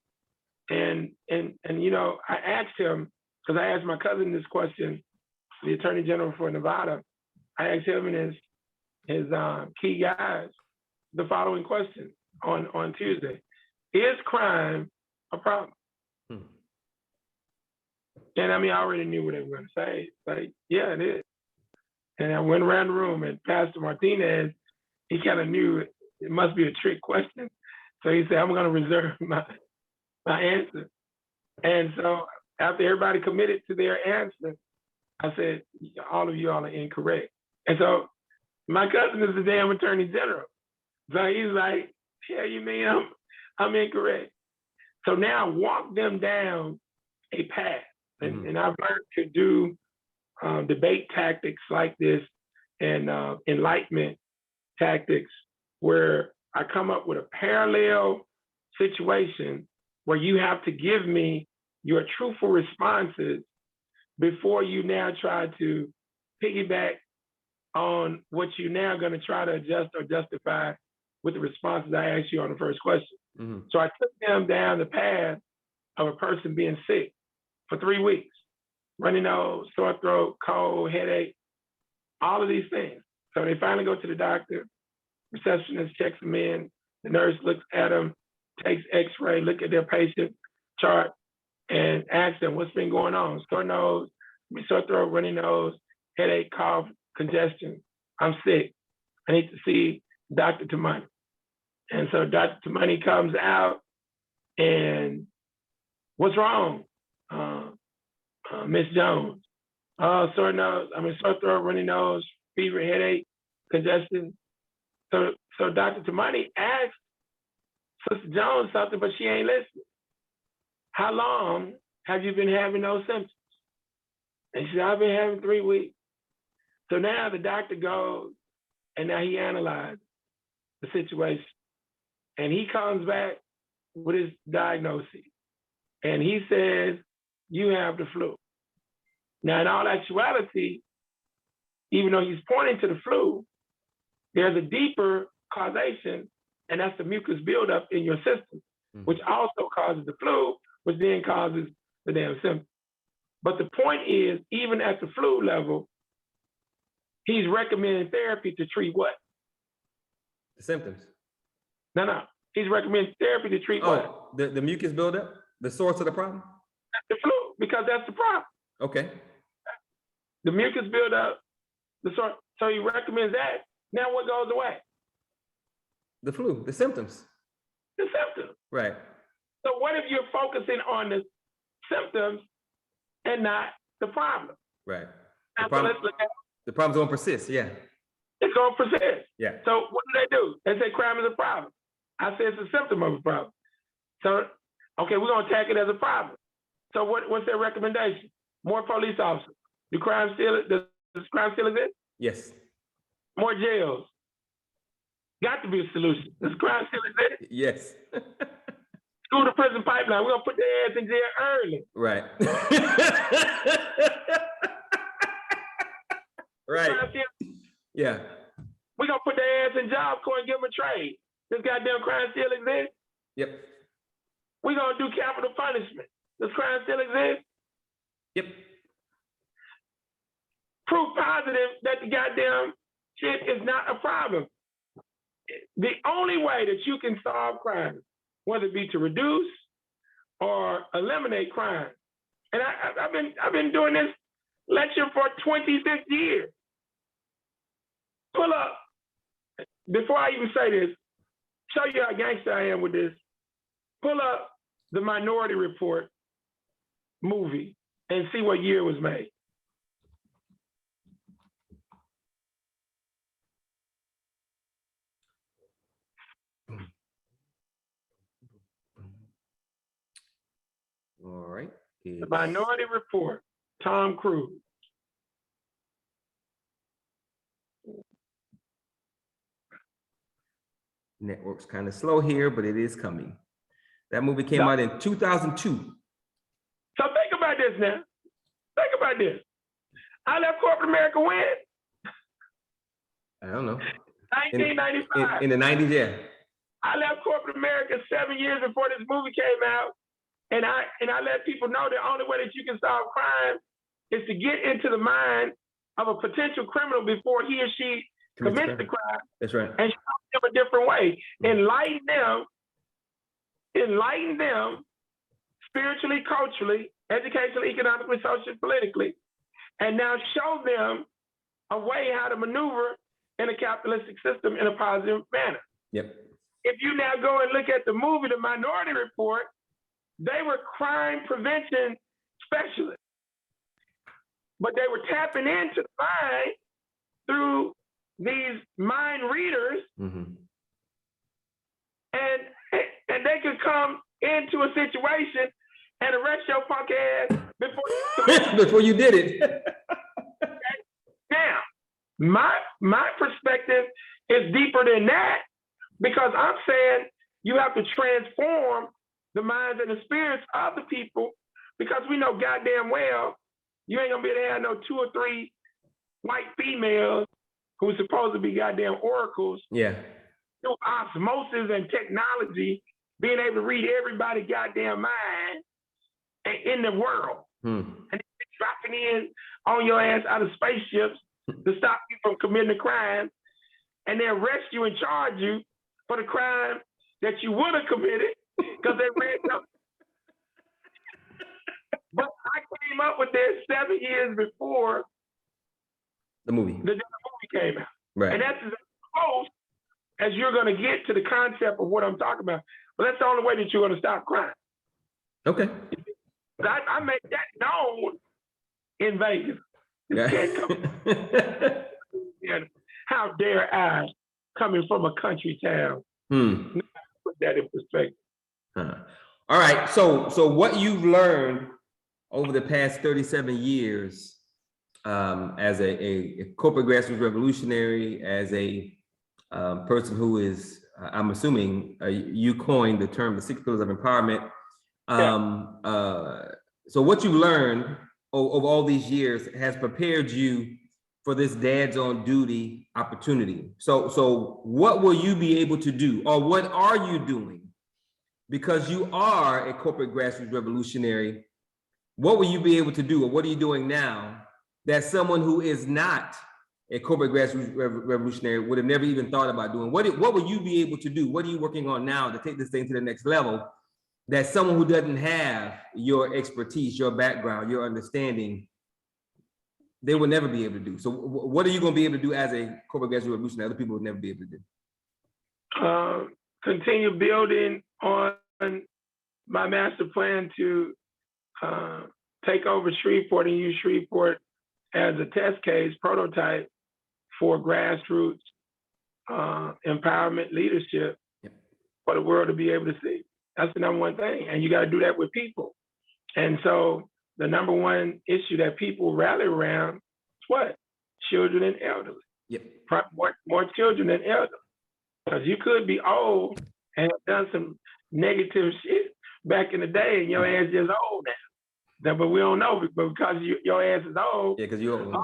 And I asked him, because I asked my cousin this question, the Attorney General for Nevada. I asked him and his key guys the following question on Tuesday: is crime a problem? And I mean, I already knew what they were going to say. Like, yeah, it is. And I went around the room, and Pastor Martinez, he kind of knew it must be a trick question. So he said, I'm going to reserve my answer. And so after everybody committed to their answer, I said, all of you all are incorrect. And so my cousin is the damn Attorney General. So he's like, yeah, you mean I'm incorrect? So now walk them down a path. And I've learned to do debate tactics like this and enlightenment tactics, where I come up with a parallel situation where you have to give me your truthful responses before you now try to piggyback on what you're now going to try to adjust or justify with the responses I asked you on the first question. So I took them down the path of a person being sick for 3 weeks, runny nose, sore throat, cold, headache, all of these things. So they finally go to the doctor. Receptionist checks them in. The nurse looks at them, takes x-ray, look at their patient chart, and asks them what's been going on. Sore nose, sore throat, runny nose, headache, cough, congestion. I'm sick. I need to see Dr. Tamani. And so Dr. Tamani comes out and what's wrong? Miss Jones. Sore nose, sore throat, runny nose, fever, headache, congestion. So Dr. Tamani asked Sister Jones something, but she ain't listening. How long have you been having those symptoms? And she said, I've been having 3 weeks. So now the doctor goes and now he analyzes the situation. And he comes back with his diagnosis. And he says, you have the flu. Now, in all actuality, even though he's pointing to the flu, there's a deeper causation, and that's the mucus buildup in your system, which also causes the flu, which then causes the damn symptoms. But the point is, even at the flu level, he's recommending therapy to treat what? The symptoms. No. He's recommending therapy to treat what? The mucus buildup, the source of the problem? The flu, because that's the problem. Okay. The mucus buildup, so he recommends that. Now what goes away? The flu, the symptoms. The symptoms. Right. So what if you're focusing on the symptoms and not the problem? Right. The problem's gonna persist, yeah. It's gonna persist. Yeah. So what do? They say crime is a problem. I say it's a symptom of a problem. So, okay, we're gonna attack it as a problem. So what's their recommendation? More police officers. Does crime still exist? Yes. More jails. Got to be a solution. Does crime still exist? Yes. School to prison pipeline. We're gonna put their ass in jail early. Right. Right. Yeah. We're gonna put their ass in job corps and give them a trade. Does goddamn crime still exist? Yep. We're gonna do capital punishment. Does crime still exist? Yep. Proof positive that the goddamn shit is not a problem. The only way that you can solve crime, whether it be to reduce or eliminate crime, and I've been doing this lecture for 26 years. Pull up, before I even say this, show you how gangster I am with this. Pull up the Minority Report movie and see what year it was made. All right. The Minority Report, Tom Cruise. Network's kind of slow here, but it is coming. That movie came out in 2002. So think about this now. Think about this. I left corporate America when? I don't know. 1995. In the 90s, yeah. I left corporate America 7 years before this movie came out. And I let people know the only way that you can solve crime is to get into the mind of a potential criminal before he or she commits the crime. That's right. And show them a different way. Enlighten them spiritually, culturally, educationally, economically, socially, politically, and now show them a way how to maneuver in a capitalistic system in a positive manner. Yep. If you now go and look at the movie, The Minority Report, they were crime prevention specialists, but they were tapping into the mind through these mind readers, and they could come into a situation and arrest your punk ass before you did it. Okay? Now, my perspective is deeper than that, because I'm saying you have to transform the minds and the spirits of the people, because we know goddamn well you ain't gonna be able to have no 2 or 3 white females who's supposed to be goddamn oracles. Yeah. Through osmosis and technology, being able to read everybody's goddamn mind in the world. And dropping in on your ass out of spaceships to stop you from committing a crime. and they arrest you and charge you for the crime that you would have committed because they read them. But I came up with this 7 years before the movie came out. Right. And that's as close as you're going to get to the concept of what I'm talking about. But that's the only way that you're going to stop crime. Okay. I make that known in Vegas. Yeah. How dare I, coming from a country town, put that in perspective. All right. So what you've learned over the past 37 years as a corporate grassroots revolutionary, as a person who is, I'm assuming you coined the term the 6 pillars of empowerment. So what you learned over all these years has prepared you for this dads on duty opportunity. So what will you be able to do, or what are you doing? Because you are a corporate grassroots revolutionary, what will you be able to do, or what are you doing now that someone who is not a corporate grassroots revolutionary would have never even thought about doing? What will you be able to do? What are you working on now to take this thing to the next level that someone who doesn't have your expertise, your background, your understanding, they will never be able to do? So what are you going to be able to do as a corporate grassroots revolutionary other people would never be able to do? Continue building on my master plan to take over Shreveport and use Shreveport as a test case prototype for grassroots empowerment leadership for the world to be able to see. That's the number one thing. And you got to do that with people. And so the number one issue that people rally around is what? Children and elderly. Yep. More children than elderly. Because you could be old and have done some negative shit back in the day and your ass is old now. But we don't know, but because your ass is old. Yeah, because you're old.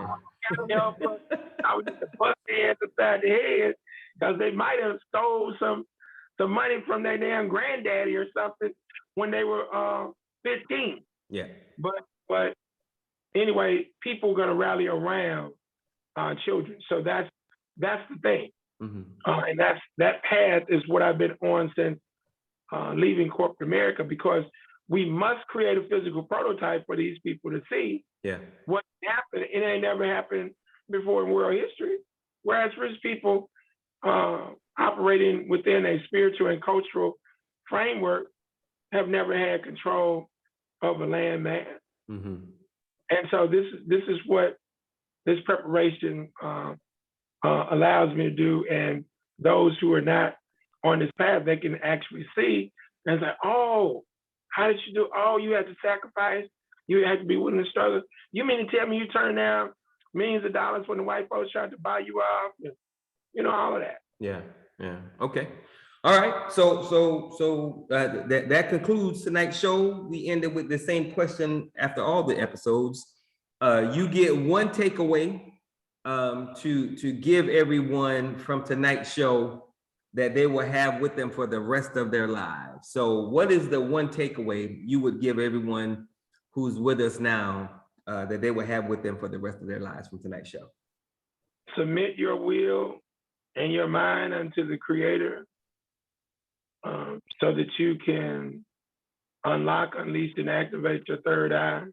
I would just bust their ass upside the head because they might have stole some money from their damn granddaddy or something when they were 15. Yeah. But anyway, people are gonna rally around children. So that's the thing. Mm-hmm. And that path is what I've been on since leaving corporate America, because we must create a physical prototype for these people to see what happened. It ain't never happened before in world history. Whereas rich people operating within a spiritual and cultural framework have never had control of a land mass. Mm-hmm. And so this is what this preparation allows me to do. And those who are not on this path, they can actually see and say, oh, how did you do? Oh, you had to sacrifice. You had to be willing to struggle. You mean to tell me you turned down millions of dollars when the white folks tried to buy you off? You know, all of that. Yeah. Okay. All right. So that concludes tonight's show. We ended with the same question after all the episodes. You get one takeaway to give everyone from tonight's show that they will have with them for the rest of their lives. So what is the one takeaway you would give everyone who's with us now that they will have with them for the rest of their lives from tonight's show? Submit your will and your mind unto the Creator so that you can unlock, unleash, and activate your third eye.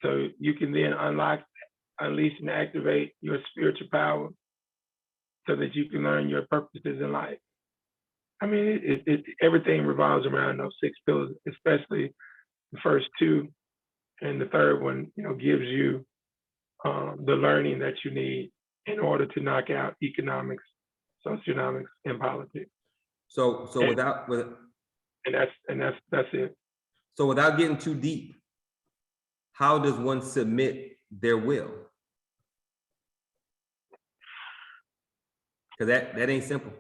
So you can then unlock, unleash, and activate your spiritual power so that you can learn your purposes in life. I mean, everything revolves around those 6 pillars, especially the first 2. And the third one, gives you the learning that you need in order to knock out economics, socioeconomics, and politics. So that's it. So without getting too deep, how does one submit their will? Because that ain't simple.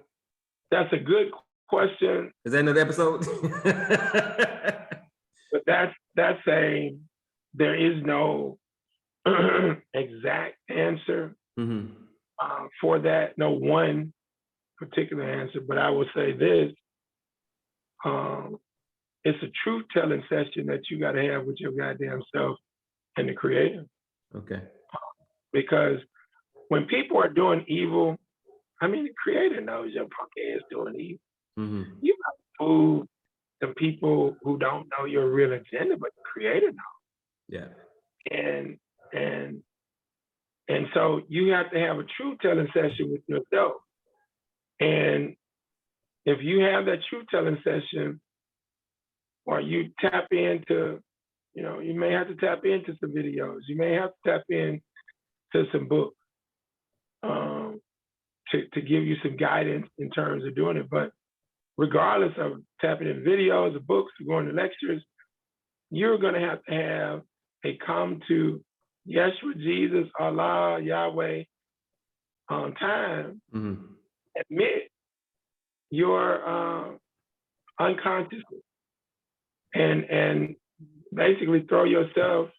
That's a good question. Is that another episode? But that's saying there is no exact answer for that. No one particular answer, but I will say this. It's a truth-telling session that you got to have with your goddamn self and the Creator. Okay. Because when people are doing evil I mean, the creator knows your punk ass doing evil. Mm-hmm. You might fool the people who don't know your real agenda, but the creator knows. Yeah. And so you have to have a truth telling session with yourself. And if you have that truth telling session, or you tap into, you may have to tap into some videos. You may have to tap into some books to give you some guidance in terms of doing it. But regardless of tapping in videos or books or going to lectures, you're going to have a come to Yeshua, Jesus, Allah, Yahweh on time. Mm-hmm. Admit your unconsciousness and basically throw yourself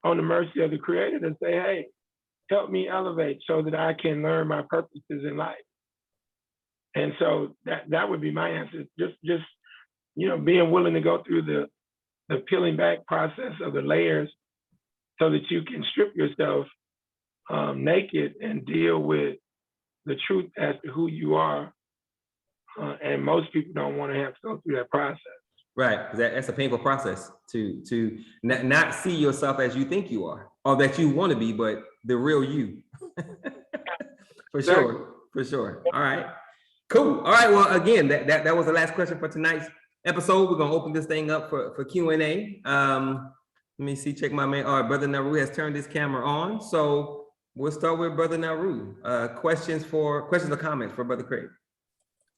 on the mercy of the creator and say, hey, help me elevate so that I can learn my purposes in life. And so that would be my answer. Just being willing to go through the peeling back process of the layers so that you can strip yourself naked and deal with the truth as to who you are. And most people don't want to have to go through that process. Right, because that's a painful process to not see yourself as you think you are, or that you want to be, but the real you. For sure. All right, cool. All right, well, again, that was the last question for tonight's episode. We're gonna open this thing up for Q&A. Let me see, check my man. All right, Brother Naru has turned his camera on, so we'll start with Brother Naru. Questions or comments for Brother Craig.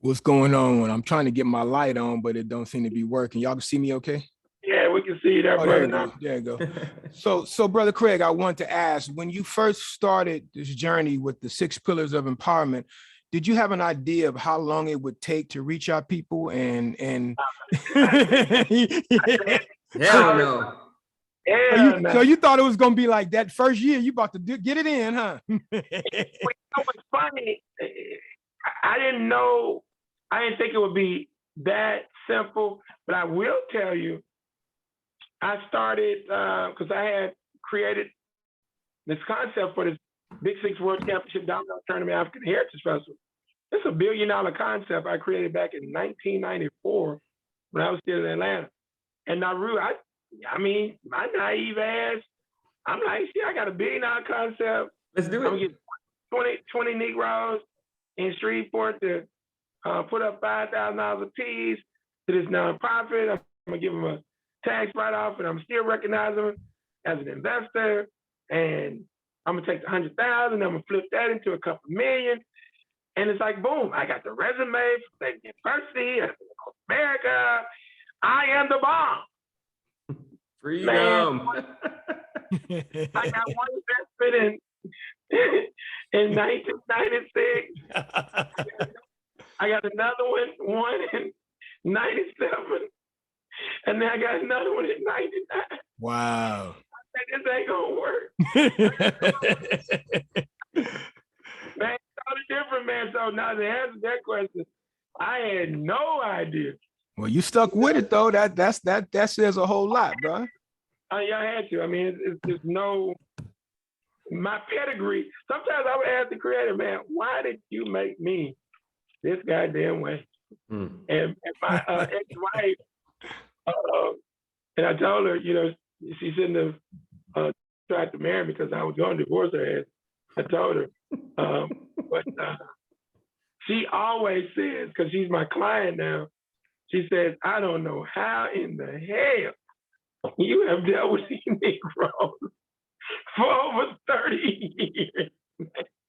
What's going on? I'm trying to get my light on, but it don't seem to be working. Y'all can see me okay? Yeah, we can see you there, brother. There you go. So Brother Craig, I want to ask, when you first started this journey with the 6 pillars of empowerment, did you have an idea of how long it would take to reach our people? And Hell no. So you thought it was going to be like that first year, you about to get it in, huh? What's funny, I didn't think it would be that simple, but I will tell you, I started because I had created this concept for this Big Six World Championship Domino Tournament African Heritage Festival. It's $1 billion concept I created back in 1994 when I was still in Atlanta. And Naru, I mean, my naive ass, I'm like, shit, I got $1 billion concept. Let's do it. I'm gonna get 20 Negroes in Shreveport to put up $5,000 a piece to this nonprofit. I'm gonna give them a tax write-off, and I'm still recognizing them as an investor. And I'm gonna take the $100,000, I'm gonna flip that into a couple million. And it's like, boom, I got the resume from State University, America. I am the bomb. Freedom. I got one investment in 1996. I got another one in 97. And then I got another one in 99. Wow. I said, this ain't gonna work. Man, it's totally different, man. So now to answer that question, I had no idea. Well, you stuck with it though. That says a whole lot, bro. Yeah, I had to. I mean, it's just my pedigree. Sometimes I would ask the creator, man, why did you make me this goddamn way? And my ex-wife, and I told her, she shouldn't have tried to marry me because I was going to divorce her ass. I told her. But she always says, because she's my client now, she says, I don't know how in the hell you have dealt with these Negroes for over 30 years.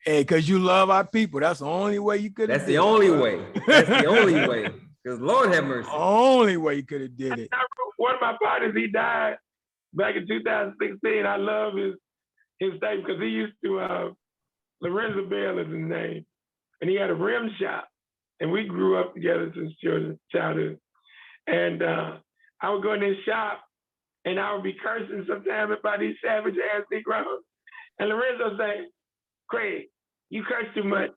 Hey, because you love our people. That's the only way you could have That's the only way. That's the only way. Because Lord have mercy. Only way you could have did it. One of my partners, he died back in 2016. I love his statement because he used to, Lorenzo Bell is his name, and he had a rim shop. And we grew up together since childhood. And I would go in his shop and I would be cursing sometimes about these savage ass Negroes. And Lorenzo would say, Craig, you curse too much.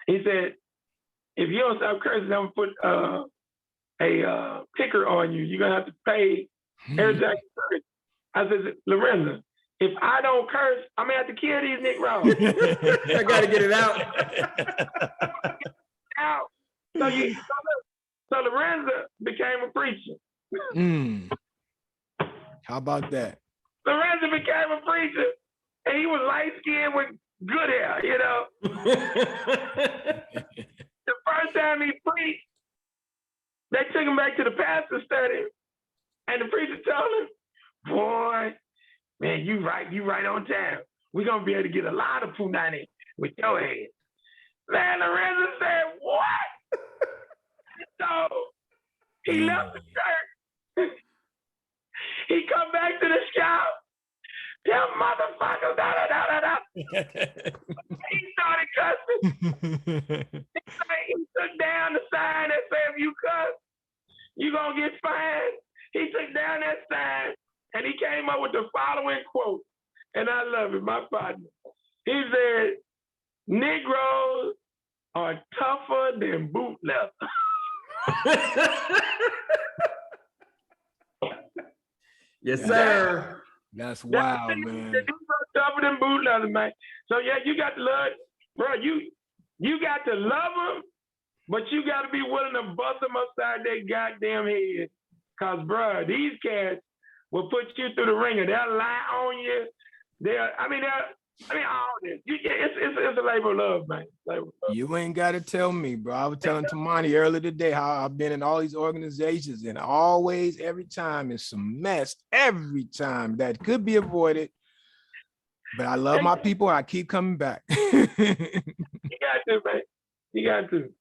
He said, if you don't stop cursing, I'm gonna put a ticker on you. You're gonna have to pay every time you curse. I said, Lorenzo, if I don't curse, I'm gonna have to kill these Negroes. I gotta get it out. Out. So Lorenzo became a preacher. How about that? Lorenzo became a preacher, and he was light skinned with good hair, you know. The first time he preached, they took him back to the pastor study, and the preacher told him, "Boy, man, you right on time. We're gonna be able to get a lot of punani with your head." Man, Lorenzo said, "What?" So he left the church. He come back to the shop. Them motherfuckers, da da da da da. He started cussing. He took down the sign that said, "If you cuss, you gonna get fined." He took down that sign and he came up with the following quote, and I love it, my partner. He said, "Negroes are tougher than boot leather." Yes, sir. That's wild, man. The dudes are tougher than boot leather, man. So yeah, you got to love, bro. You got to love them, but you got to be willing to bust them upside their goddamn head. Cause, bro, these cats will put you through the ringer. They'll lie on you. I mean, all this. It's a labor of love, man. Labor of love. You ain't got to tell me, bro. I was telling Tamani earlier today how I've been in all these organizations and always, every time, it's some mess. Every time that could be avoided. But I love my people. I keep coming back. You got to, man. You got to.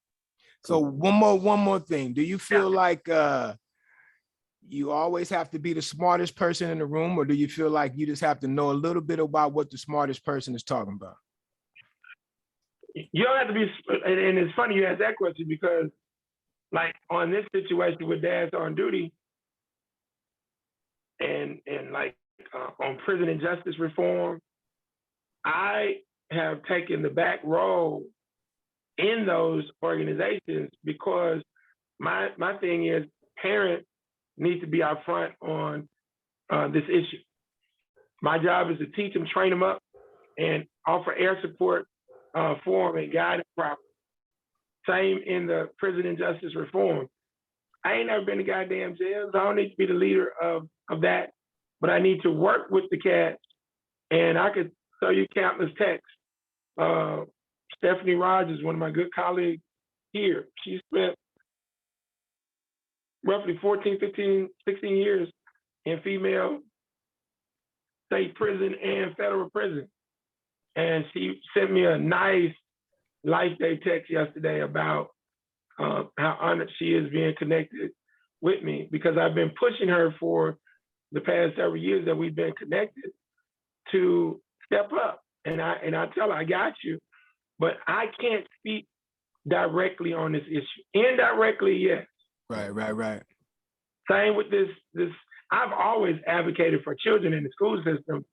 So one more thing. Do you feel like you always have to be the smartest person in the room, or do you feel like you just have to know a little bit about what the smartest person is talking about? You don't have to be, and it's funny you ask that question because, like, on this situation with dads on duty, and like on prison and justice reform, I have taken the back role in those organizations because my thing is parents need to be out front on this issue. My job is to teach them, train them up, and offer air support for them and guide them properly. Same in the prison and justice reform. I ain't never been to goddamn jail, so I don't need to be the leader of that, but I need to work with the cats, and I could show you countless texts. Stephanie Rogers, one of my good colleagues here, she spent roughly 14, 15, 16 years in female state prison and federal prison. And she sent me a nice Life Day text yesterday about how honored she is being connected with me, because I've been pushing her for the past several years that we've been connected to step up. And I tell her, I got you, but I can't speak directly on this issue. Indirectly, yes. Right. Same with this. I've always advocated for children in the school system,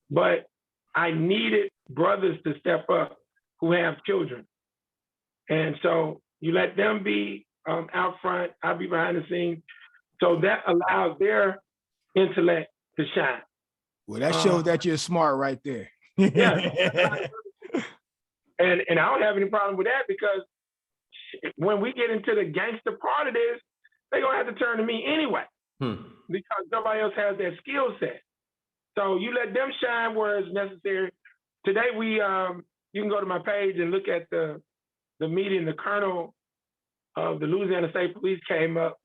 but I needed brothers to step up who have children. And so you let them be out front, I'll be behind the scenes. So that allows their intellect to shine. Well, that shows that you're smart right there. Yeah. And I don't have any problem with that, because when we get into the gangster part of this, they're gonna have to turn to me anyway, because nobody else has that skill set. So you let them shine where it's necessary. Today you can go to my page and look at the meeting. The colonel of the Louisiana State Police came up,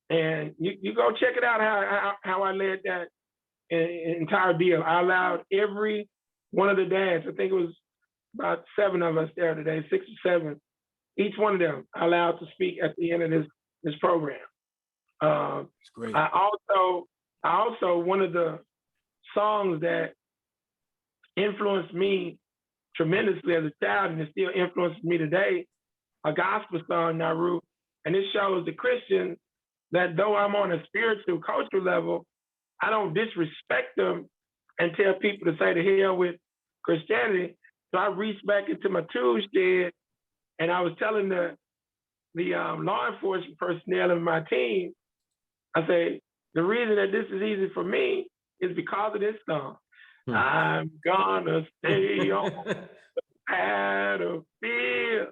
and you go check it out how I led that entire deal. I allowed every one of the dads, I think it was about 7 of us there today, 6 or 7, each one of them allowed to speak at the end of this program. That's great. I also, one of the songs that influenced me tremendously as a child, and it still influences me today, a gospel song, Naru, and it shows the Christians that though I'm on a spiritual, cultural level, I don't disrespect them and tell people to say to hell with Christianity. So I reached back into my tool shed, and I was telling the law enforcement personnel in my team, I say, the reason that this is easy for me is because of this song. I'm gonna stay on the battlefield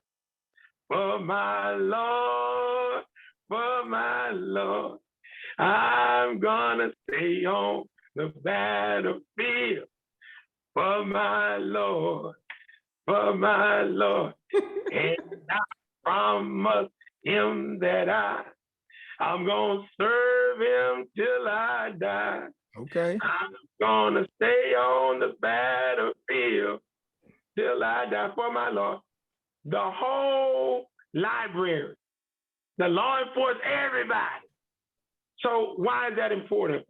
for my Lord, for my Lord. I'm gonna stay on the battlefield for my Lord, for my Lord. And I promise him that I'm gonna serve him till I die. Okay. I'm gonna stay on the battlefield till I die for my Lord. The whole library, the law enforcement, everybody. So why is that important?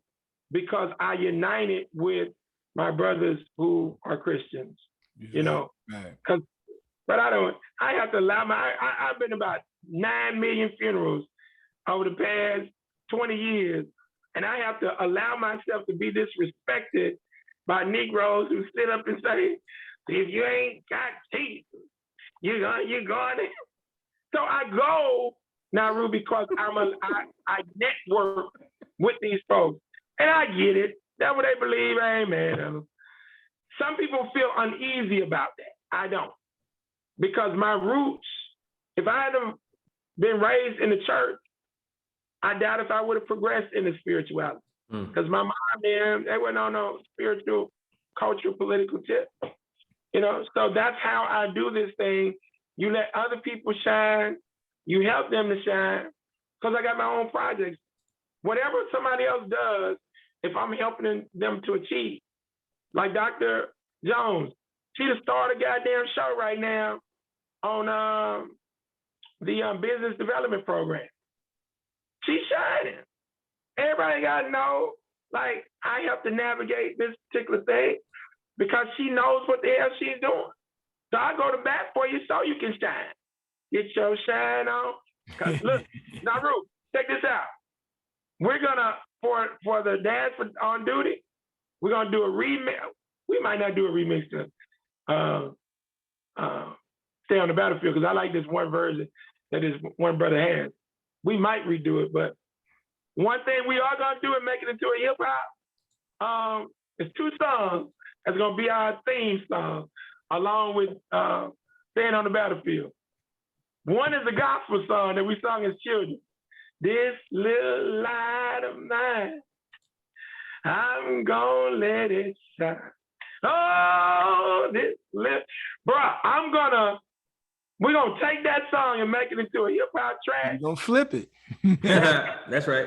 Because I united with my brothers who are Christians, you know, Right. but I have to allow I've been about 9 million funerals over the past 20 years. And I have to allow myself to be disrespected by Negroes who sit up and say, if you ain't got Jesus, you're going to. So I go, Naru, because I network with these folks. And I get it. That's what they believe. Amen. Some people feel uneasy about that. I don't. Because my roots, if I hadn't been raised in the church, I doubt if I would have progressed in the spirituality. Because my mom, they went on no spiritual, cultural, political tip. You know, so that's how I do this thing. You let other people shine. You help them to shine. Because I got my own projects. Whatever somebody else does, if I'm helping them to achieve. Like Dr. Jones, she the star of the goddamn show right now on the business development program. She's shining. Everybody got to know, like, I have to navigate this particular thing because she knows what the hell she's doing. So I go to bat for you so you can shine. Get your shine on. Because look, now, Ruth, check this out. We're going to, for the Dads on Duty, we're going to do a remix. We might not do a remix to Stay on the Battlefield because I like this one version that this one brother has. We might redo it, but one thing we are gonna do is make it into a hip hop. It's 2 songs that's gonna be our theme song, along with Staying on the Battlefield. One is a gospel song that we sung as children. This little light of mine, I'm gonna let it shine. Oh, this little, bruh, we're gonna take that song and make it into a hip hop track. You're gonna flip it. That's right.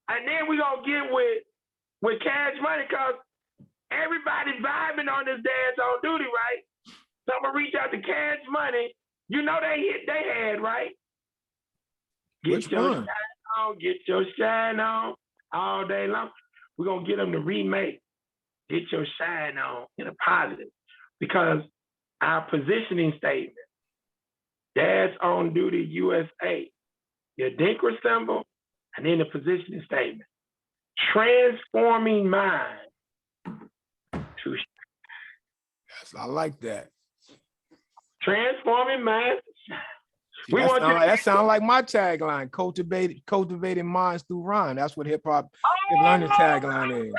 And then we're gonna get with Cash Money because everybody's vibing on this Dads on Duty, right? So I'm gonna reach out to Cash Money. You know they hit they had, right? Which your one? Shine on, get your shine on all day long. We're gonna get them to remake Get Your Shine On in a positive because our positioning statement, Dads on Duty USA, your Dinkra symbol, and then the positioning statement. Transforming mind to I like that. transforming mind. See, that sounds like my tagline: cultivating minds through rhyme. That's what hip hop learning tagline is.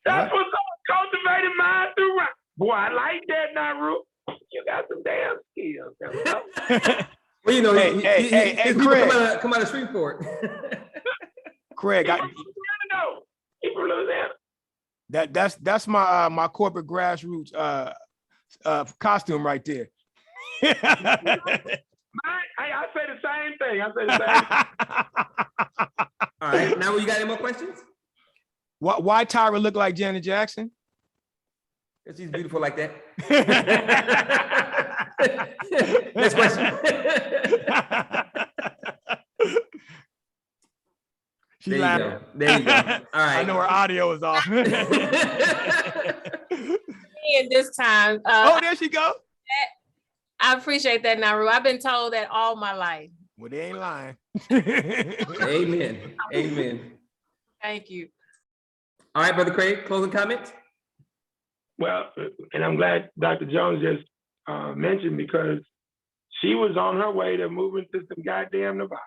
That's what's up, cultivating mind through rhyme. Boy, I like that, Naru. You got some damn skills. Well, you know, hey, Craig, come out of Shreveport. Craig, He from Louisiana. That's my my corporate grassroots costume right there. I say the same thing. All right, now you got any more questions? Why Tyra look like Janet Jackson? Because she's beautiful like that. Next question. There you go. There you go. All right. I know her audio is off. And this time. There she go. I appreciate that, Naru. I've been told that all my life. Well, they ain't lying. Amen. Amen. Thank you. All right, Brother Craig, closing comments? Well, and I'm glad Dr. Jones just mentioned because she was on her way to moving to some goddamn Nevada.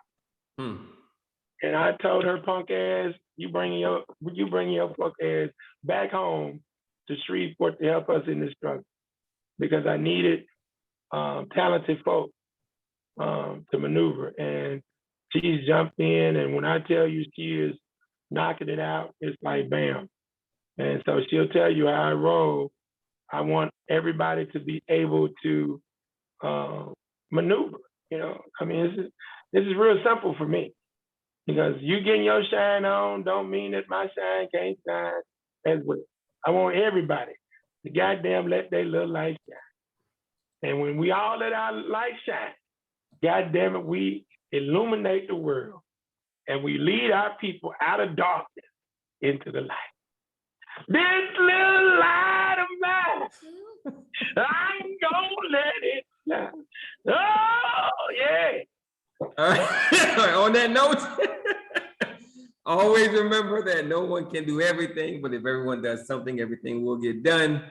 And I told her punk ass, you bring your punk ass back home to Shreveport to help us in this struggle because I needed talented folk to maneuver. And she's jumped in, and when I tell you she is knocking it out, it's like bam. And so she'll tell you how I roll. I want everybody to be able to maneuver. You know, I mean, this is real simple for me because you getting your shine on don't mean that my shine can't shine as well. I want everybody to goddamn let their little light shine. And when we all let our light shine, goddamn it, we illuminate the world and we lead our people out of darkness into the light. This little light of mine, I'm gonna let it shine. Oh, yeah. All right. On that note, always remember that no one can do everything, but if everyone does something, everything will get done.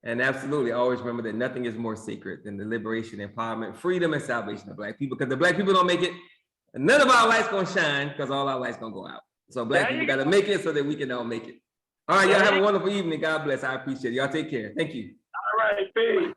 And absolutely, always remember that nothing is more sacred than the liberation, empowerment, freedom, and salvation of Black people. Because the Black people don't make it, none of our lights gonna shine because all our lights gonna go out. So Black people gotta make it so that we can all make it. All right, y'all have a wonderful evening. God bless. I appreciate it. Y'all take care. Thank you. All right, peace.